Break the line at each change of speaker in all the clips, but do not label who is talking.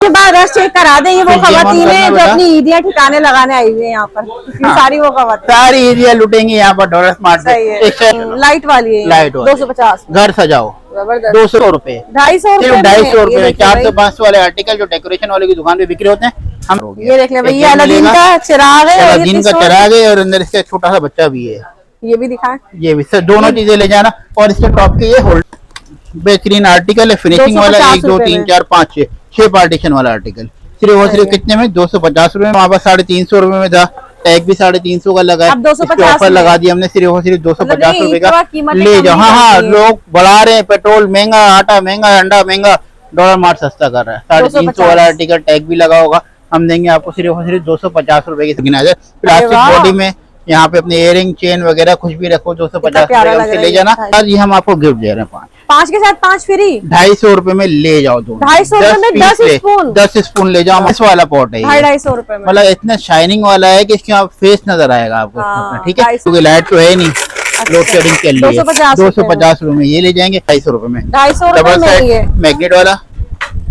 के बाद rush check करा देंगे। वो खवातीन है जो अपनी ईदियाँ ठिकाने लगाने आई हुई है यहाँ पर। हाँ। सारी वो खवातीन
सारी ईदियाँ लुटेंगी यहाँ पर डॉलर स्मार्ट से।
लाइट वाली है,
लाइट
250।
घर सजाओ 200 रुपए,
250
रुपए में 400-500 वाले आर्टिकल जो डेकोरेशन वाले की दुकान पे बिक्री होते हैं। हम
ये देख ले भैया, अलादीन का चिराग है,
अलादीन का चिराग है और अंदर इसका छोटा सा बच्चा भी है।
ये भी दिखाएं,
ये भी सर दोनों चीजें ले जाना। और इसके टॉप के ये होल्ड बेहतरीन आर्टिकल है, फिनिशिंग वाला 1 2 3 4 5 6 पार्टीशन वाला आर्टिकल सिर्फ और सिर्फ कितने में 250 रुपए में। वहाँ पर 350 रुपए में था, टैग भी 350 का लगा है, ऑफर लगा दिया हमने सिर्फ और सिर्फ 250 रुपए का ले जाओ। हाँ, लोग बढ़ा रहे हैं, पेट्रोल महंगा, आटा महंगा, अंडा महंगा, डॉलर मार्ट सस्ता कर रहा है। 350 वाला आर्टिकल टैग भी लगा होगा, हम देंगे आपको सिर्फ और सिर्फ 250 रुपए की। प्लास्टिक बॉडी में यहाँ पे अपने इयरिंग चेन वगैरह कुछ भी रखो, 250 रुपए ले जाना। आज ये हम आपको गिफ्ट दे रहे हैं
5 के साथ 5 फ्री,
250 रुपए में ले जाओ।
250 रुपए में 10
स्पून ले जाओ। इस वाला पॉट है,
250 रुपए में,
मतलब इतना शाइनिंग वाला है कि इसके फेस नजर आएगा आपको। ठीक है, क्योंकि लाइट तो है नहीं, लोड शेडिंग के लिए 250 रुपए में ये ले जाएंगे। 250 रुपए में
250
मैग्नेट वाला,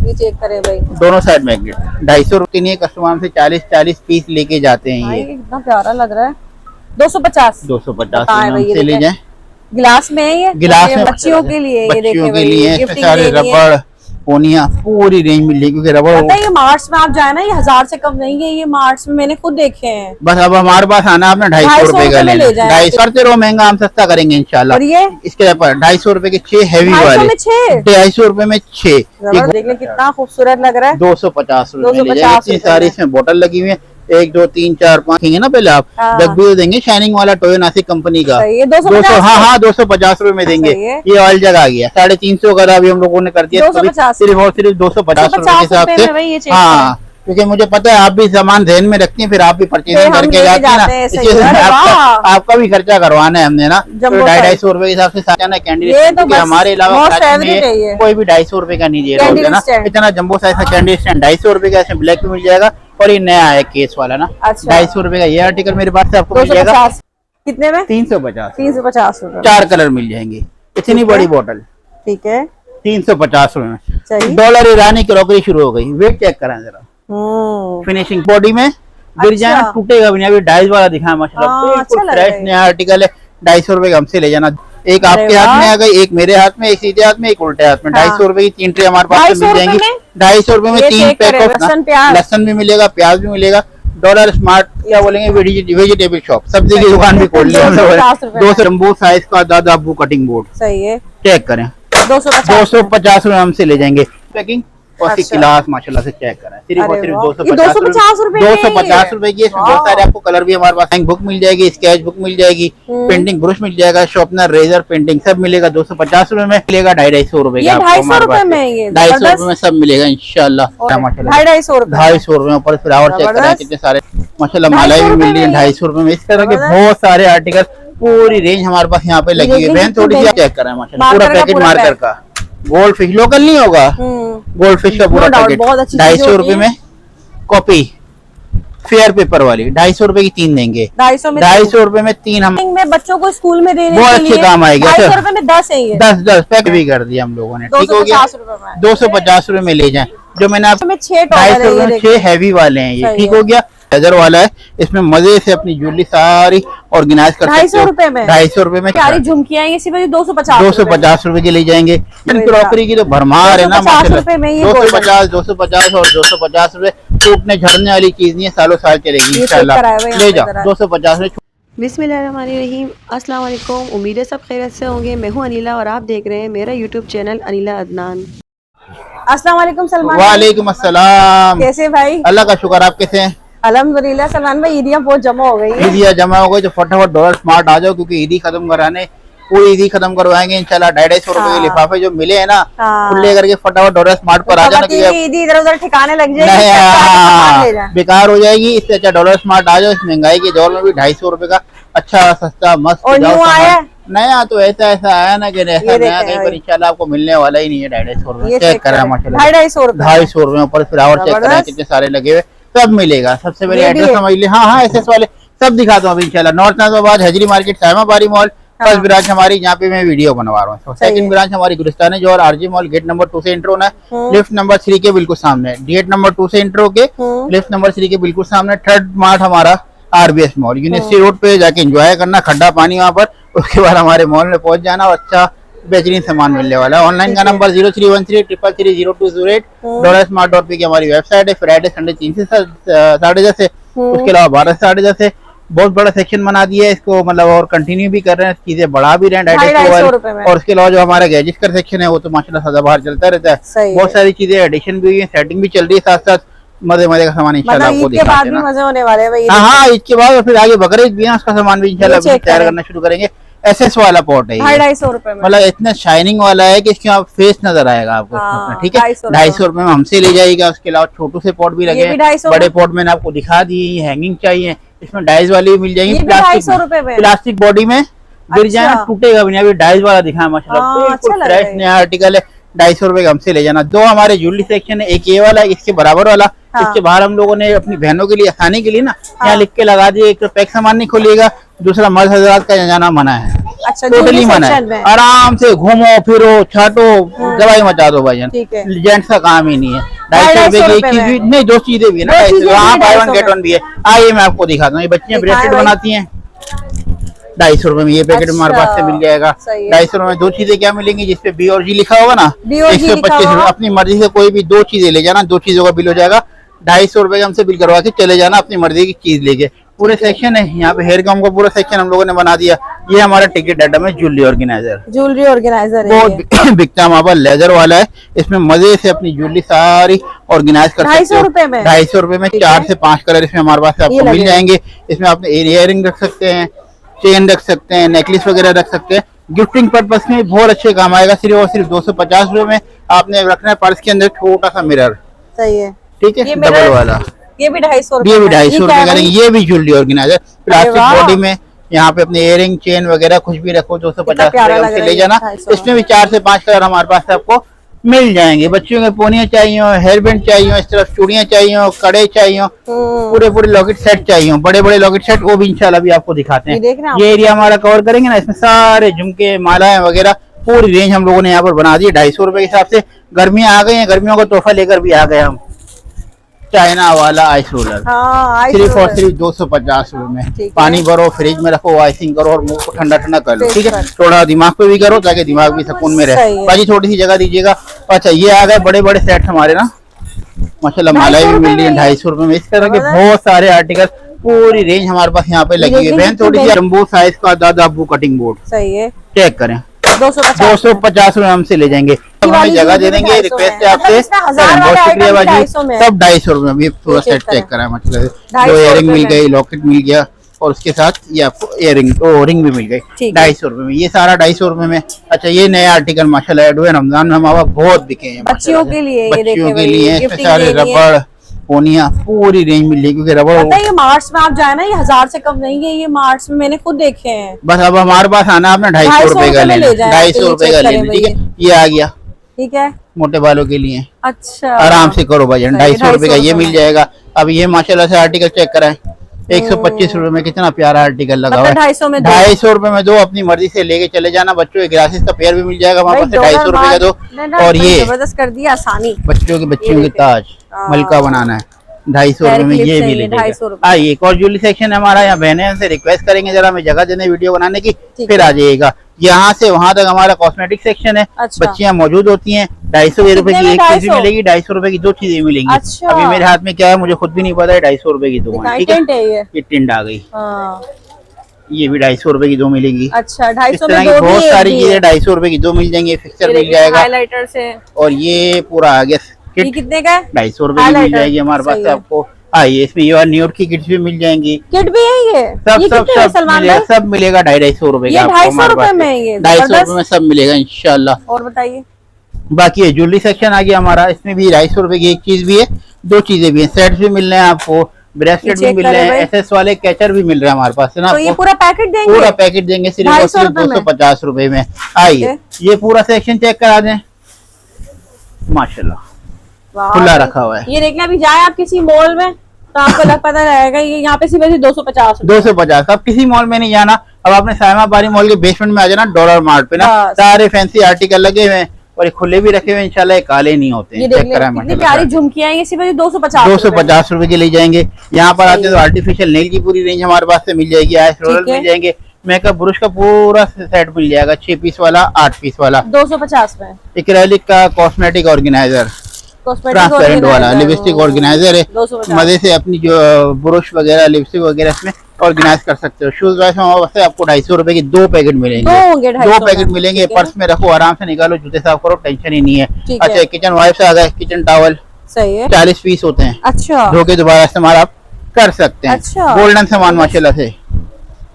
ये चेक करें भाई,
दोनों साइड मैग्नेट। 250 रुपए नहीं, कस्टमर से 40 पीस लेके जाते हैं। ये
कितना प्यारा लग रहा है। 250
से ले जाए।
गिलास में है ये,
गिलास में
बच्चियों के लिए,
बच्चियों के लिए सारे रबड़ पोनिया पूरी रेंज मिलेगी, क्योंकि रबड़
ये मार्ट्स में आप जाए ना, ये 1000 से कम नहीं है। ये मार्ट्स में मैंने खुद देखे हैं।
बस अब हमारे पास आना, आपने 250 रुपए का लेना। 250 करते रहो, महंगा हम सस्ता करेंगे इंशाल्लाह।
और ये
इसके ऊपर 250 रुपए के 6 हैवी वाले, 250 रुपए में 6।
देखने कितना खूबसूरत लग रहा है।
250 रुपए सारी इसमें बोतल लगी हुई है। 1 2 3 4 5 ना पहले आप जग भी देंगे, शाइनिंग वाला टोयो नासिक कंपनी का 200। हाँ 250 रुपए में देंगे। ये ऑयल जग आ गया 350 का, अभी हम लोगों ने कर दिया सिर्फ और सिर्फ 250 रुपए के हिसाब से। हाँ, क्योंकि मुझे पता है आप भी सामान ध्यान में रखती हैं, फिर आप भी परचेजिंग करके जाते हैं ना, आपका भी खर्चा करवाना है हमने ना। 250 रुपए के हिसाब से कैंडी, हमारे अलावा कोई भी 250 रुपए का नहीं दे रहा है ना। इतना जम्बो साइज का कैंडी स्टैंड 250 रुपए का, ब्लैक में मिल जाएगा। और ये नया है केस वाला ना, 250 रुपए का ये आर्टिकल मेरे पास से आपको मिल जाएगा।
कितने में?
350 रुपए, 4 कलर मिल जाएंगे। इतनी बड़ी बोतल,
ठीक है,
350 रुपए में। डॉलर ईरानी क्रॉकरी शुरू हो गई। वेट चेक करें जरा, फिनिशिंग बॉडी में गिर जाए टूटेगा भी नहीं। अभी डाइस वाला दिखा माशाल्लाह, फ्रेश नया आर्टिकल है। 250 रुपए का हमसे ले जाना। एक आपके हाथ में आ गई, एक मेरे हाथ में, एक सीधे हाथ में, एक उल्टे हाथ में। 250 रुपए की 3 ट्रे हमारे पास मिल जाएंगी। 250 रुपए में 3 पैक लहसन भी मिलेगा, प्याज भी मिलेगा। डॉलर स्मार्ट क्या बोलेंगे, वेजिटेबल शॉप, सब्जी की दुकान भी खोल ली हमने। 200 जम्बो साइज का दादा अब्बू कटिंग बोर्ड, सही है, चेक करें। 250 रुपए हमसे ले जाएंगे। पैकिंग और गिलास माशाल्लाह से चेक करें, सिर्फ और सिर्फ 250 रुपए की। इसमें बहुत सारे आपको कलर भी हमारे पास, बुक मिल जाएगी, स्केच बुक मिल जाएगी, पेंटिंग ब्रश मिल जाएगा, शार्पनर, रेजर, पेंटिंग सब मिलेगा। 250 रुपए में मिलेगा। 250 रुपए का 250 रुपए में सब मिलेगा इंशाल्लाह। 250 रुपए ऊपर फ्लावर चेक करें कितने सारे माशाल्लाह, मलाई भी मिल रही है 250 रुपए में। इस तरह के बहुत सारे आर्टिकल, पूरी रेंज हमारे पास यहाँ पे लगी हुई है। बहन थोड़ी सी चेक करें माशाल्लाह, पूरा पैकेट मार्कर का गोल्ड फिश, लोकल नहीं होगा, गोल्ड फिश का पूरा पैकेट 250 रुपए में। कॉपी फेयर पेपर वाली 250 रुपए की 3 देंगे। 250 रुपए में 3 हम
बच्चों को स्कूल में देने
बहुत अच्छे काम आएगी।
250 रुपए में 10 है ये,
10 पैक भी कर दिया हम लोगों ने। ठीक हो गया, 250 रुपए में ले जाए। जो मैंने आपको 250 रुपए में 6 हैवी वाले हैं ये, ठीक हो गया। लेदर वाला है, इसमें मजे से अपनी ज्वेलरी सारी ऑर्गेनाइज कर सकते हो। 250 रुपए में 250 रुपए में
प्यारी झुमकियां, ये सिर्फ
250 रुपए के ले जाएंगे। क्रॉकरी की तो भरमार है ना माशाल्लाह। 250 और 250 रुपए, टूटने झड़ने वाली चीज नहीं है, सालों साल चलेगी इंशाल्लाह। ले जाओ 250 में।
बिस्मिल्लाहिर्रहमानिर्रहीम, अस्सलाम वालेकुम। उम्मीद है सब खैरियत से होंगे। मैं हूं अनिला और आप देख रहे हैं मेरा यूट्यूब चैनल अनिला अदनान।
अस्सलाम वालेकुम सलमान।
वालेकुम अस्सलाम।
कैसे भाई?
अल्लाह का शुक्र, आप कैसे हैं?
अल्हम्दुलिल्लाह। सलमान भाई, ईदियाँ बहुत जमा हो गई है।
ईदियाँ जमा हो गई तो फटाफट डॉलर स्मार्ट आ जाओ, क्योंकि ईदी खत्म कराने, पूरी ईदी खत्म करवाएंगे इंशाल्लाह। 250 रुपए के लिफाफे जो मिले हैं ना, खुले करके फटाफट डॉलर स्मार्ट पर आ जाना।
ईदी इधर उधर ठिकाने लग जाएगी,
बेकार हो जाएगी। इससे अच्छा डॉलर स्मार्ट आ जाओ। इस महंगाई के दौर में भी 250 रुपए का अच्छा सस्ता मस्त नया तो ऐसा आया ना कि ऐसा नया कहीं पर इंशाल्लाह आपको मिलने वाला ही नहीं है। 250 रुपए चेक करा माशाल्लाह, 250 रुपए ऊपर फ्लावर चेक करा कितने सारे लगे हुए, सब मिलेगा। सबसे पहले एड्रेस समझ लिया। हाँ एसएस वाले सब दिखाता हूँ अभी इंशाल्लाह। नॉर्थ नाज़ाबाद, हजरी मार्केट, साइमा बारी मॉल, फर्स्ट ब्रांच हमारी जहाँ पे मैं वीडियो बनवा रहा हूँ। सेकंड ब्रांच हमारी गुलिस्तान है जो और आरजी मॉल गेट नंबर 2 से एंटर होना है, लिफ्ट नंबर 3 के बिल्कुल सामने, गेट नंबर 2 से एंटर होके लिफ्ट नंबर 3 के बिल्कुल सामने थर्ड मार्ट हमारा आरबीएस मॉल, यूनिवर्सिटी रोड पे जाके एंजॉय करना, खड्डा पानी वहाँ पर, उसके बाद हमारे मॉल में पहुंच जाना और अच्छा बेहतरीन सामान मिलने वाला है। ऑनलाइन का नंबर 0313330208 $smart.p की हमारी वेबसाइट है। फ्राइडे संडे 3 से 10:30 है, उसके अलावा 12 से 10:30 है। बहुत बड़ा सेक्शन बना दिया है इसको, मतलब और कंटिन्यू भी कर रहे हैं, चीजें बढ़ा भी रहे हैं 250 और उसके अलावा जो हमारा गैजेट का सेक्शन है वो तो माशाल्लाह सदाबहार चलता रहता है। बहुत सारी चीजें एडिशन भी हुई है, सेटिंग भी चल रही है, साथ साथ मजे मजे का सामान इंशाल्लाह आपको दिखाते हैं।
मजे होने वाले हैं भाई।
हाँ, ईद के बाद और फिर आगे बकरीद भी है, उसका सामान भी इंशाल्लाह तैयार करना शुरू करेंगे। एसएस वाला पॉट है,
250 रुपए में,
मतलब इतना शाइनिंग वाला है कि इसके फेस नजर आएगा आपको। ठीक है, 250 रुपए में हमसे ले जाएगा। उसके अलावा छोटू से पॉट भी लगे हैं, बड़े पॉट मैंने आपको दिखा दिए। हैंगिंग चाहिए, इसमें डाइस वाली भी मिल जाएगी, प्लास्टिक बॉडी में गिर जाए टूटेगा भी नहीं। अभी डाइस वाला दिखाया माशाल्लाह, बिल्कुल फ्रेश नया आर्टिकल है। 250 रुपए का हमसे ले जाना। दो हमारे ज्वेलरी सेक्शन है, एक ये वाला है, इसके बराबर वाला। इसके बाहर हम लोगों ने अपनी बहनों के लिए आसानी के लिए ना यहाँ लिख के लगा दिए, एक तो पैक सामान नहीं खोलिएगा, दूसरा मर्द हजरात का जाना मना है।
अच्छा,
टोटली मना है। आराम से घूमो फिरो छाटो दवाई मचा दो भाईजान, जेंट्स का काम ही नहीं है। 250 रुपए की एक चीज भी नहीं, दो चीजें भी है ना, 250 बाय वन गेट वन भी है। आइए मैं आपको दिखाता हूँ, ये बच्चियां ब्रेसलेट बनाती हैं। 250 रुपए में ये पैकेट हमारे पास से मिल जाएगा। 250 रुपए में दो चीजें क्या मिलेंगी, जिसपे बी और जी लिखा होगा ना, 125 रुपए। अपनी मर्जी से कोई भी दो चीजें ले जाना, दो चीजों का बिल हो जाएगा। 250 रुपए का हमसे बिल करवा के चले जाना अपनी मर्जी की चीज लेके। पूरे सेक्शन है यहाँ पे, हेयर कम का पूरा सेक्शन हम लोगों ने बना दिया। ये हमारा टिकट आइटम है, ज्वेलरी ऑर्गेनाइजर बहुत बिकता है हमारे पास, लेदर वाला है। इसमें मजे से अपनी ज्वेलरी सारी ऑर्गेनाइज कर सकते हो। 250 रुपए में 4 से 5 कलर इसमें हमारे पास आपको मिल जाएंगे। इसमें आप इयरिंग रख सकते हैं, चेन रख सकते हैं, नेकलेस वगैरह रख सकते हैं। गिफ्टिंग पर्पस में बहुत अच्छे काम आएगा। सिर्फ और सिर्फ 250 रुपए में आपने रखना है पर्स के अंदर छोटा सा मिरर।
सही है,
ठीक है, डबल वाला।
ये भी 250 रुपए,
ये भी 250 रुपए करेंगे। ये भी ज्वेलरी ऑर्गेनाइजर प्लास्टिक बॉडी में, यहाँ पे अपने इयरिंग चेन वगैरह कुछ भी रखो, 250 रुपए ले जाना। इसमें भी 4 से 5 कलर हमारे पास आपको मिल जाएंगे। बच्चियों के पोनियां चाहिए, हेयर बैंड चाहिए, इस तरफ चूड़ियां चाहिए, कड़े चाहिए, पूरे लॉकेट सेट चाहिए, बड़े बड़े लॉकेट सेट, वो भी इंशाल्लाह भी आपको दिखाते हैं। ये एरिया हमारा कवर करेंगे ना, इसमें सारे झुमके मालाएं वगैरह पूरी रेंज हम लोगों ने यहाँ पर बना दी है 250 रुपए के हिसाब से। गर्मियां आ गई हैं, गर्मियों का तोहफा लेकर भी आ गए हम। चाइना वाला आइस रोलर सिर्फ और सिर्फ 250 रुपए में। पानी भरो, फ्रिज में रखो, आइसिंग करो और मुंह को ठंडा ठंडा कर लो। ठीक है, थोड़ा दिमाग पे भी करो ताकि दिमाग भी सुकून में रहे। बाकी छोटी सी जगह दीजिएगा। अच्छा, ये आ गए बड़े बड़े सेट हमारे ना, माशाल्लाह मालाएं भी मिल रही है 250 रुपए में। इस तरह के बहुत सारे आर्टिकल, पूरी रेंज हमारे पास यहाँ पे लगी हुई है। बहन थोड़ी सी जंबो साइज का दादा अब्बू कटिंग बोर्ड, सही है, चेक करें, 250 रुपए हमसे ले जाएंगे। हमें जगह दे देंगे, रिक्वेस्ट है आपसे, बहुत शुक्रिया बाजी। सब 250 रुपए में पूरा सेट चेक करा, मतलब दो इयरिंग मिल गई, लॉकेट मिल गया और उसके साथ ये आपको इयरिंग तो रिंग भी मिल गई 250 रुपए में। ये सारा 250 रुपए में। अच्छा, ये नया आर्टिकल माशाल्लाह ऐड हुए रमजान में हमारा बहुत बिके हैं
बच्चियों के लिए,
बच्चियों के लिए सारे रबड़ पोनिया पूरी रेंज मिल जाएगी, क्योंकि रबड़
ये मार्ट्स में आप जाए ना, ये 1000 से कम नहीं है। ये मार्ट्स में मैंने खुद देखे हैं।
बस अब हमारे पास आना, आपने 250 रुपए का लेना, 250 रुपए का लेना। ठीक है, ये आ गया, ठीक है, मोटे बालों के लिए। अच्छा, आराम से करो भजन, 250 रुपए का ये मिल जाएगा। अब ये माशाल्लाह से आर्टिकल चेक कराएं, 125 रुपए में कितना प्यारा आर्टिकल लगा हुआ है। 250 रुपए में दो, अपनी मर्जी से लेके चले जाना। बच्चों के ग्लासेस का पेयर भी मिल जाएगा वहाँ पर 250 रुपए का दो। और ये जबरदस्त कर दिया आसानी, बच्चियों के ताज मलका बनाना है 250 रुपए में, ये भी ले जाएगा। आइए, एक और ज्वेलरी सेक्शन है हमारा, यहाँ बहने से रिक्वेस्ट करेंगे जरा हमें जगह देने वीडियो बनाने की, फिर आ जाइएगा। यहाँ से वहाँ तक हमारा कॉस्मेटिक सेक्शन है। अच्छा। बच्चियाँ मौजूद होती हैं, 250 रुपए की एक चीज मिलेगी, 250 रुपए की दो चीजें मिलेंगी। अच्छा। अभी मेरे हाथ में क्या है मुझे खुद भी नहीं पता है, 250 रुपए की दो। ठीक है, ये टिंड आ गई, ये भी 250 रुपए की दो मिलेगी। अच्छा, 250 में दो बहुत सारी चीजें 250 रुपए की दो मिल जाएंगी। फिक्सर मिल जाएगा हाइलाइटर से, और ये पूरा आ गया किट, कितने का है? 250 रुपए की मिल जाएगी हमारे पास आपको। आइए, इसमें ये न्यूड की किट्स भी मिल जाएंगी। किट भी है ये, सब मिलेगा 250 रुपए का। 250 रुपए में, ये 250 रुपए में सब मिलेगा इंशाल्लाह। और बताइए, बाकी ये ज्वेलरी सेक्शन आ गया हमारा, इसमें भी 250 रुपए की एक चीज भी है, दो चीजें भी है, सेट्स भी मिल रहे हैं आपको, ब्रेसलेट भी मिल रहे हैं, एसएस वाले कैचर भी मिल रहे हैं हमारे पास है ना। तो ये पूरा पैकेट देंगे, पूरा पैकेट देंगे सिर्फ 250 रुपए में। आइए, ये पूरा सेक्शन चेक करा दें, माशाल्लाह खुला रखा हुआ है। ये देखना, अभी जाए आप किसी मॉल में
तो आपको लग पता रहेगा ये यहाँ पे सिर्फ 250।
250। अब किसी मॉल में नहीं जाना, अब आपने सायमा बारी मॉल के बेसमेंट में आ जाना, डॉलर मार्ट पे ना सारे फैंसी आर्टिकल लगे हुए हैं और ये खुले भी रखे हुए हैं, इंशाल्लाह ये काले नहीं होते हैं। चेक करा,
कितनी प्यारी झुमकियां, ये सिर्फ 250
250 रुपए के ले जाएंगे। यहाँ पर आते तो आर्टिफिशियल नेल की पूरी रेंज हमारे पास से मिल जाएगी, आइस रोलर मिल जाएंगे, मेकअप ब्रश का पूरा सेट मिल जाएगा, 6 पीस वाला, 8 पीस वाला
250 में।
एक्रेलिक का कॉस्मेटिक ऑर्गेनाइजर, ट्रांसपेरेंट वाला लिपस्टिक ऑर्गेनाइजर है, मजे से अपनी जो ब्रश वगैरह लिपस्टिक वगैरह इसमें ऑर्गेनाइज कर सकते हो। शूज वैसे आपको 250 रुपए के 2 पैकेट मिलेंगे, 2 पैकेट मिलेंगे। पर्स में रखो, आराम से निकालो, जूते साफ करो, टेंशन ही नहीं है। अच्छा, किचन वाइप्स आ गए, किचन टॉवल
सही है,
40 पीस होते हैं।
अच्छा,
धो के दोबारा इस्तेमाल आप कर सकते हैं।
अच्छा।
गोल्डन सामान माशाल्लाह से,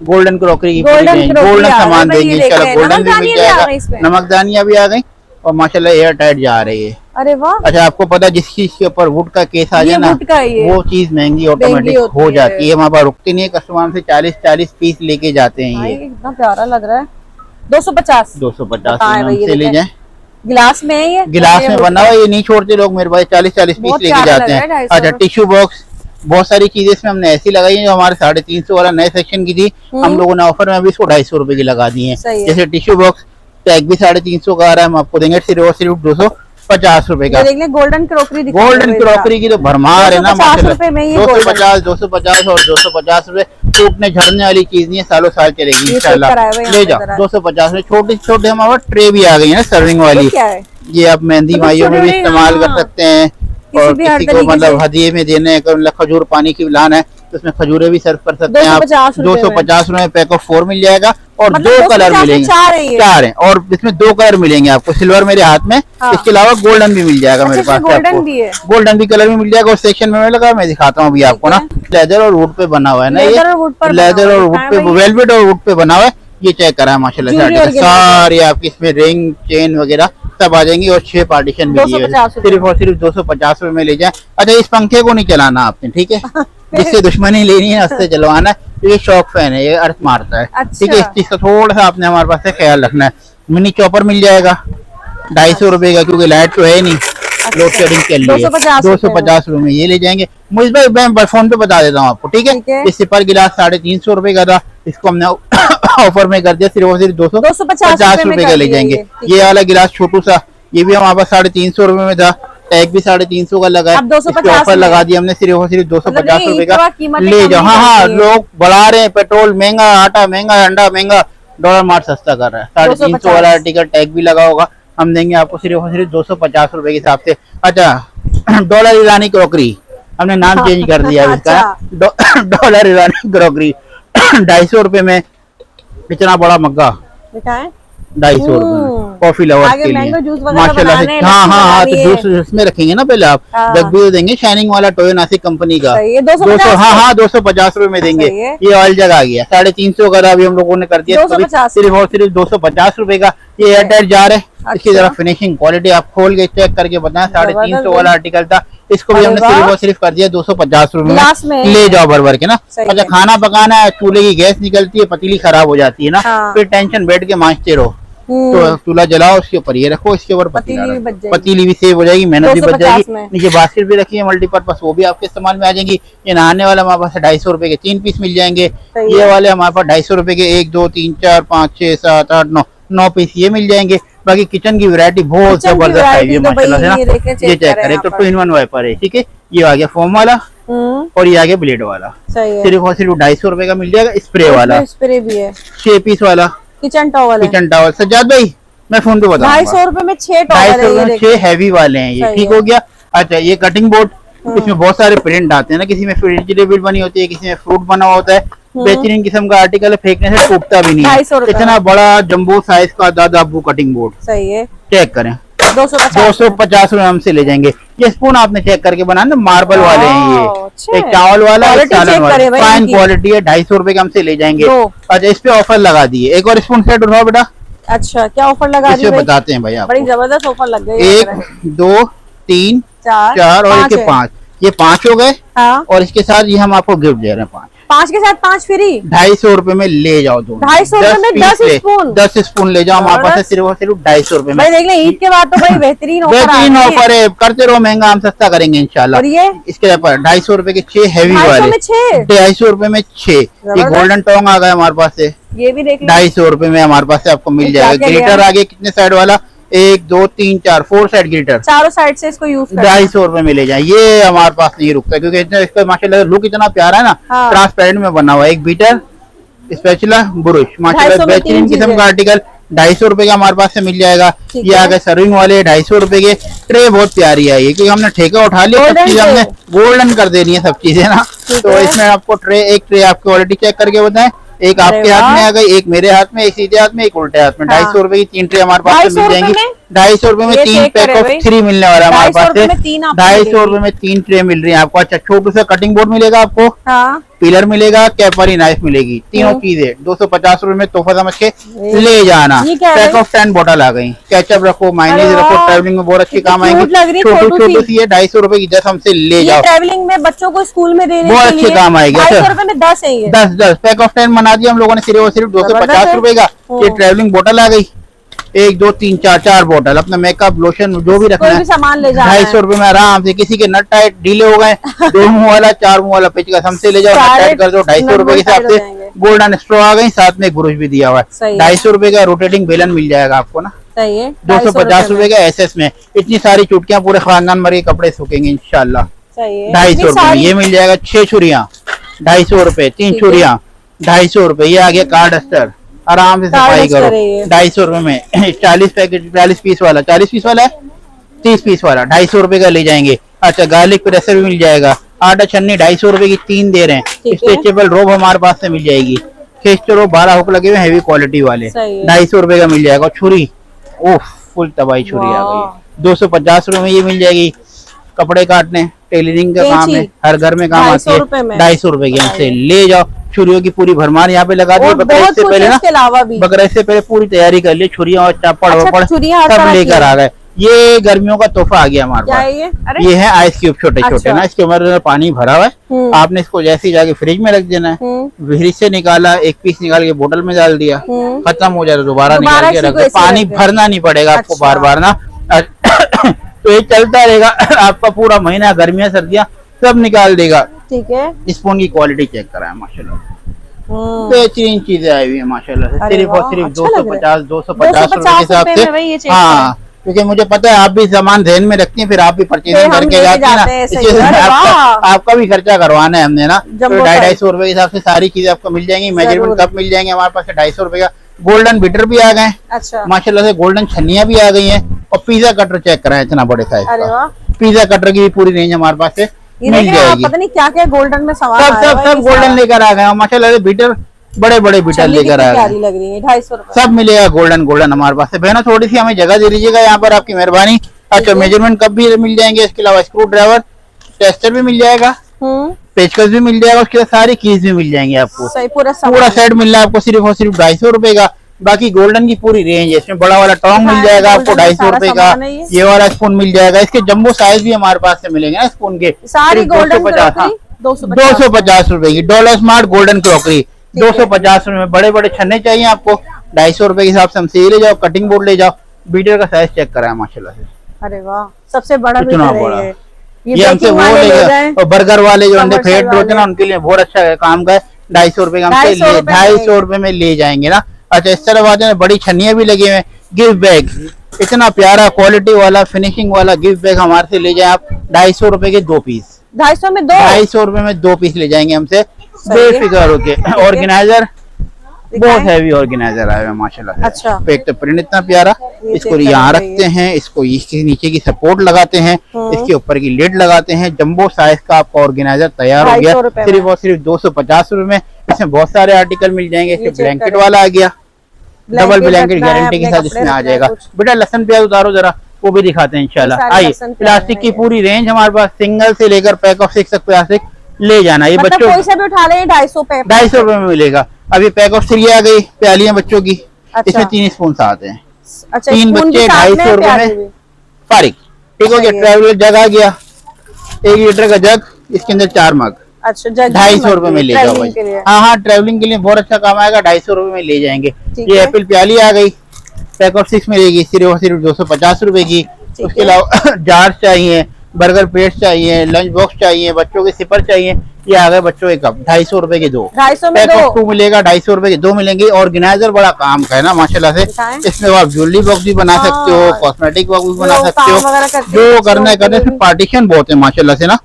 गोल्डन क्रॉकरी की गोल्डन सामान देंगे इंशाल्लाह। गोल्डन भी मिल जाएगा, नमकदानियां भी आ गई और माशाल्लाह एयर टाइट जा रही है।
अरे वाह।
अच्छा, आपको पता जिस चीज के ऊपर वुड का केस आ जाए ना, वो चीज महंगी ऑटोमेटिक हो जाती है। हमारे पास रुकती नहीं है, कस्टमर से 40 पीस लेके जाते हैं। ये
कितना प्यारा लग रहा है। 250
से ले जाए।
गिलास में है ये,
गिलास में बना हुआ, ये नहीं छोड़ते लोग मेरे पास, 40 पीस लेके जाते हैं। अच्छा, टिश्यू बॉक्स, बहुत सारी चीजें इसमें हमने ऐसी लगाई है जो हमारे 350 वाला नए सेक्शन की थी, हम लोगों ने ऑफर में भी इसको 250 रुपए की लगा दी है। जैसे टिश्यू बॉक्स टैग भी 350 का आ रहा है, हम आपको देंगे सिर्फ 250 रुपए का।
गोल्डन क्रॉकरी,
गोल्डन क्रॉकरी की तो भरमार है ना माशाल्लाह। 250 और 250 रुपए, टूटने झड़ने वाली चीज नहीं है, सालों साल चलेगी इंशाल्लाह। ले जाओ 250 में। छोटे छोटे हमारे ट्रे भी आ गई है ना सर्विंग वाली, ये आप मेहंदी माइयों में भी इस्तेमाल कर सकते हैं और किसी को मतलब हदिये में देने, खजूर पानी की लान है तो उसमें खजूरें भी सर्व कर सकते हैं आप। 250 रुपए पैक ऑफ 4 मिल जाएगा और
मतलब
2 कलर मिलेंगे, 4 है और इसमें 2 कलर मिलेंगे आपको। सिल्वर मेरे हाथ में, इसके अलावा गोल्डन भी मिल जाएगा मेरे पास। गोल्डन भी कलर भी मिल जाएगा, उस सेक्शन में लगा, मैं दिखाता हूँ अभी आपको ना। लेदर और वुड पे बना हुआ है ना, ये लेदर और वुड पे, वेलवेट और वुड पे बना हुआ है। ये चेक करा है माशाल्लाह, सारी आपकी इसमें रिंग चेन वगैरह सब आ जाएंगी और 6 पार्टीशन भी दिए, सिर्फ और सिर्फ 250 रुपए में ले जाए। अच्छा, इस पंखे को नहीं चलाना आपने, ठीक है? जिससे दुश्मनी लेनी है उससे चलवाना है, ये शॉक फैन है, ये अर्थ मारता है, ठीक है? इस चीज का थोड़ा सा आपने हमारे पास से ख्याल रखना है। मिनी चॉपर मिल जाएगा 250 रुपए का, क्योंकि लाइट तो है नहीं, लोड शेडिंग के लिए 250 रुपए में ये ले जाएंगे। मुझे भाई मैं फोन पे बता देता हूँ आपको, ठीक है? इस सिपर गिलास 350 रुपए का था, इसको हमने ऑफर में कर दिया, सिर्फ और सिर्फ 250 रुपए का ले जाएंगे। ये वाला गिलास छोटू सा, ये भी हमारे पास 350 रुपए में था, टैग भी 350 का लगा है, ऑफर लगा दिया हमने, सिर्फ और सिर्फ 250 रुपए का ले जाओ। हाँ, लोग बढ़ा रहे हैं, पेट्रोल महंगा, आटा महंगा, अंडा महंगा, डॉलर मार्ट सस्ता कर रहा है। 350 वाला आर्टिकल टैग भी लगा होगा, हम देंगे आपको सिर्फ और सिर्फ 250 रुपए के हिसाब से। अच्छा, डॉलर ईरानी क्रॉकरी, हमने नाम चेंज कर दिया इसका, डॉलर ईरानी क्रॉकरी 250 रुपए में। इतना बड़ा मग्गा 250 रुपए कॉफी लवर्स के लिए माशाल्लाह से। हाँ, तो जूस इसमें रखेंगे ना पहले आप, जग भी देंगे शाइनिंग वाला, टोयो नासिक कंपनी का, 250 रुपए में देंगे। ये ऑयल जग आ गया 350 का, अभी हम लोगों ने कर दिया सिर्फ और सिर्फ 250 रुपए का। ये एयरटाइट जार है, इसकी जरा फिनिशिंग क्वालिटी आप खोल के चेक करके बताएं। 350 वाला आर्टिकल था, इसको भी हमने सिर्फ और सिर्फ कर दिया 250 रुपए में, ले जाओ भर भर के ना। अच्छा, खाना पकाना है, चूल्हे की गैस निकलती है, पतीली खराब हो जाती है ना, फिर टेंशन बैठ के मांजते रहो, तो चूल्हा जलाओ, उसके ऊपर ये रखो, इसके ऊपर पतीली भी सेव हो जाएगी, मेहनत भी बच जाएगी। नीचे बास्केट भी रखी है मल्टीपर्पज, वो भी आपके इस्तेमाल में आ जाएंगी। ये नहाने वाला हमारे पास 250 रुपए के 3 पीस मिल जाएंगे। ये वाले हमारे पास 250 रुपए के 1 2 3 4 5 6 7 8 9 पीस ये मिल जाएंगे। बाकी किचन की वैरायटी बहुत जबरदस्त आई है माशाल्लाह से ना। ये चेक करें, तो 2-in-1 वाइपर है, ठीक है? ये आ गया फोम वाला और ये आ गया ब्लेड वाला, सिर्फ और सिर्फ 250 रुपए का मिल जाएगा। स्प्रे वाला, स्प्रे भी है, 6 पीस वाला किचन टॉवल। सज्जाद भाई, मैं फोन पे बताऊंगा, 250 रुपए में 6 टॉवल, 6 हैवी वाले हैं ये, ठीक हो गया। अच्छा, ये कटिंग बोर्ड, इसमें बहुत सारे प्रिंट आते हैं ना, किसी में वेजिटेबल बनी होती है, किसी में फ्रूट बना होता है, बेहतरीन किस्म का आर्टिकल है, फेंकने से टूटता भी नहीं है। इतना बड़ा जंबो साइज का दादा अब्बू कटिंग बोर्ड, सही है, चेक करें 250 रुपए हमसे ले जाएंगे। ये स्पून आपने चेक करके बनाना, मार्बल वाले हैं ये, एक चावल वाला, एक सालन वाला, फाइन क्वालिटी है, 250 रुपए के हमसे ले जाएंगे। अच्छा, इस पे ऑफर लगा दिए। एक और स्पून सेट उठाओ बेटा। अच्छा, क्या ऑफर लगा दिए बताते हैं भाई, बड़ी जबरदस्त ऑफर लग गई। 1 2 3 4 और 1 5, ये 5 हो गए। और इसके साथ ये हम आपको गिफ्ट दे रहे हैं 5।
5 के साथ 5 फ्री।
250 रुपए में ले जाओ दो।
250 रुपए में 10 स्पून।
10 स्पून ले जाओ हमारे पास सिर्फ और सिर्फ 250 रुपए में।
भाई देख ले, ईद के बाद तो भाई बेहतरीन
ऑफर है, करते रहो, महंगा हम सस्ता करेंगे इंशाल्लाह।
और ये
इसके ऊपर 250 रुपए के 6 हैवी वाले, 250 रुपए में 6। ये गोल्डन टोंग आ गया हमारे पास से,
ये भी देख
250 रुपए में हमारे पास से आपको मिल जाएगा। ग्लिटर आगे कितने साइड वाला, 1 2 3 4 4 साइड ग्लिटर,
चारों साइड से इसको यूज
250 रुपए में ले जाए। ये हमारे पास नहीं रुकता क्योंकि इसका माशाल्लाह लुक इतना प्यारा है ना, ट्रांसपेरेंट में बना हुआ है। एक बीटर, स्पैचुला, बुरुश, माशाल्लाह बेहतरीन किस्म का आर्टिकल 250 रुपए का हमारे पास से मिल जाएगा। ये आगे सर्विंग वाले 250 रुपए के। ट्रे बहुत प्यारी है ये, क्योंकि हमने ठेका उठा लिया, सब चीजें हमने गोल्डन कर देनी है सब चीजें ना। तो इसमें आपको ट्रे, एक ट्रे आपकी क्वालिटी चेक करके बताएं, एक आपके हाथ में आ गई, एक मेरे हाथ में, एक सीधे हाथ में, एक उल्टे हाथ में। 250 रुपए की 3 ट्रे हमारे पास से मिल जाएंगी। 250 रुपए में 3 पैक ऑफ 3 मिलने वाला है हमारे पास से। 250 रुपए में 3 ट्रे मिल रही है आपको। अच्छा, छोटू सा कटिंग बोर्ड मिलेगा आपको, पिलर मिलेगा, कैप वाली नाइफ मिलेगी, तीनों चीजें 250 रुपए में तोहफा समझ के ले जाना। पैक ऑफ 10 बोतल आ गई, केचप रखो, मायोनीज रखो, ट्रैवलिंग में बहुत अच्छी काम आएगी। छोटी सी है, 250 रुपए की, 10 हमसे ले जाओ।
ट्रैवलिंग में बच्चों को स्कूल में देने
बहुत अच्छी काम आएगी।
250 रुपए में 10 है ये।
10 पैक ऑफ 10 बना दिया हम लोगों ने सिर्फ और सिर्फ 250 रुपए का। ये ट्रैवलिंग बोतल आ गई, 1 2 3 4 बोतल, अपना मेकअप, लोशन जो भी रखना है,
सामान ले जाना
250 रुपए में आराम से। किसी के नट टाइट ढीले हो गए, 2 मुंह वाला 4 मुंह वाला पेचकस हमसे ले जाओ, नट टाइट कर दो 250 रुपए के हिसाब से। गोल्डन स्ट्रॉ आ गई, साथ में ब्रश भी दिया हुआ है। 250 रुपए का रोटेटिंग बेलन मिल जाएगा आपको ना।
सही है।
250 रुपए का एसएस में इतनी सारी चुटकियां, पूरे खानदान भर के कपड़े सूखेंगे इंशाल्लाह। 250 रुपए में ये मिल जाएगा। 6 छुरियां 250 रुपए, 3 छुरियां 250 रुपए। ये आ गया कार डस्टर, आराम से सफाई करो 250 रुपए में। 40 पैकेट, 40 पीस वाला, 40 पीस वाला है, 30 पीस वाला 250 रुपए का ले जाएंगे। अच्छा, गार्लिक प्रेसर भी मिल जाएगा। आटा छन्नी 250 रुपए की 3 दे रहे हैं। स्ट्रेचेबल रोब हमारे पास से मिल जाएगी। खेचते रोब 12 हुक लगे हुए हैवी क्वालिटी वाले, 250 रुपए का मिल जाएगा। छुरी, ओह फुल तबाही छुरी आ गई, 250 रुपए में ये मिल जाएगी। कपड़े काटने, टेलरिंग का काम है, हर घर में काम आती है। 250 रुपए की हमसे ले जाओ। छुरियों की पूरी भरमार यहाँ पे लगा दी। बकरीद से पहले ना, बकरीद से पहले पूरी तैयारी कर ली, छुरियां और चापड़ वपड़ सब लेकर आ गए। ये गर्मियों का तोहफा आ गया हमारे पास। ये है आइस क्यूब, छोटे छोटे ना, इसके अंदर पानी भरा हुआ है। आपने इसको जैसे ही जाके फ्रिज में रख देना है। फ्रिज से निकाला, एक पीस निकाल के बोतल में डाल दिया, खत्म हो जाए, दोबारा निकाल के रख दो। पानी भरना नहीं पड़ेगा आपको बार बार ना। तो ये चलता रहेगा आपका पूरा महीना, गर्मियां सर्दियां सब निकाल देगा। ठीक है। स्पून की क्वालिटी चेक कराएं माशाल्लाह, बेहतरीन चीजें आई हुई है माशाल्लाह से। सिर्फ और सिर्फ 250 रुपए के हिसाब से। हाँ, क्योंकि मुझे पता है आप भी सामान ध्यान में रखती हैं, फिर आप भी परचेजिंग करके जाती है ना। आपका भी खर्चा करवाना है हमने ना। तो 250 रुपए के हिसाब से सारी चीजें आपको मिल जाएंगी। मेजरमेंट कप मिल जाएंगे हमारे पास 250 रुपए का। गोल्डन बीटर भी आ गए। अच्छा। माशाल्लाह से गोल्डन छन्नियां भी आ गई हैं। और पिज्जा कटर चेक कराएं, इतना बड़े साइज का पिज्जा कटर की भी पूरी रेंज हमारे पास से मिल जाएगी।
पता नहीं क्या क्या गोल्डन में सामान
सब गोल्डन लेकर आ गए माशाल्लाह से। बीटर बड़े बड़े बीटर लेकर आ गए,
लग रही है 250
सब मिलेगा गोल्डन हमारे पास से। बहना थोड़ी सी हमें जगह दे दीजिएगा यहाँ पर, आपकी मेहरबानी। अच्छा, मेजरमेंट कप भी मिल जाएंगे, इसके अलावा स्क्रू ड्राइवर, टेस्टर भी मिल जाएगा, पेचकस भी मिल जाएगा, उसके बाद सारी कीज भी मिल जाएंगी आपको। पूरा सेट मिल रहा है आपको सिर्फ और सिर्फ 250 रुपए का। बाकी गोल्डन की पूरी रेंज है। इसमें बड़ा वाला टोंग मिल जाएगा आपको 250 रुपए का। ये वाला स्पून मिल जाएगा। इसके जंबो साइज भी हमारे पास से मिलेंगे ना स्पून के। 250 रुपए की डॉलर स्मार्ट गोल्डन क्रॉकरी 250 रुपए में। बड़े बड़े छन्ने चाहिए आपको 250 रुपए के हिसाब से हमसे ये ले जाओ। कटिंग बोर्ड ले जाओ। बीटर का साइज चेक कराया माशाल्लाह से।
अरे वाह, सबसे बड़ा
इतना बड़ा। ये हमसे वो ले गए। और बर्गर वाले जो अंडे फेट होते हैं ना, उनके लिए बहुत अच्छा काम का है। 250 रुपए का हमसे 250 रुपए में ले जाएंगे ना। अच्छा, इस तरह बात है, बड़ी छन्नियां भी लगी हुए। गिफ्ट बैग, इतना प्यारा क्वालिटी वाला फिनिशिंग वाला गिफ्ट बैग हमारे से ले जाए आप 250 रुपए के 2 पीस।
250 में 2?
250 रुपए में 2 पीस ले जाएंगे हमसे बेफिक्र होके। ऑर्गेनाइजर, बहुत हैवी ऑर्गेनाइजर आया है माशाल्लाह से। अच्छा। एक तो प्रिंट इतना प्यारा, इसको यहाँ रखते हैं, इसको इसके नीचे की सपोर्ट लगाते हैं, इसके ऊपर की लिड लगाते हैं। जंबो साइज का आपका ऑर्गेनाइजर तैयार हो गया सिर्फ और सिर्फ 250 रुपए में। इसमें बहुत सारे आर्टिकल मिल जाएंगे। इसमें ब्लैंकेट वाला आ गया, डबल ब्लैंकेट गारंटी के साथ इसमें आ जाएगा। बेटा लहसन प्याज उतारो जरा, वो भी दिखाते हैं इंशाल्लाह। आइए, प्लास्टिक की पूरी रेंज हमारे पास, सिंगल से लेकर पैक ऑफ 6 तक प्लास्टिक ले जाना। ये बच्चों
कोई से भी उठा ले 250
रुपए में मिलेगा। अभी पैक ऑफ 3 आ गई, प्यालियां बच्चों की। इसमें 3 स्पून आते हैं। 3 बच्चे 250 रुपए में फारिग। ठीक हो गया। ट्रैवलर जग आ गया, 1 लीटर का जग, इसके अंदर 4 मग।
अच्छा, जग
250 में ले जाओ
travelling के
भाई।
लिए।
हाँ, ट्रैवलिंग के लिए बहुत अच्छा काम आएगा, 250 में ले जाएंगे।
ठीक
ये
है।
एप्पल प्याली आ गई, पैक ऑफ 6 मिलेगी, सिर्फ और सिर्फ 250 रुपए की।
ठीक
उसके
है।
अलावा जार चाहिए, बर्गर प्लेट चाहिए, लंच बॉक्स चाहिए, बच्चों के सिपर चाहिए, ये आ गए बच्चों के कप, 250 रुपए के 2।
250 में
पैक
दो।
ऑफ 2 मिलेगा, 250 रुपए के 2 मिलेंगे। ऑर्गेनाइजर बड़ा काम का है ना माशाल्लाह से,
दिखाएं।
इसमें आप ज्वेलरी बॉक्स भी बना सकते हो,
हाँ।
कॉस्मेटिक बॉक्स भी बना
जो
सकते
काम वगैरह करते
हो,
हैं
जो
बच्चों
करना है
के
करने
लिए
से।
भी।
पार्टीशन बहुत है माशाल्लाह से ना,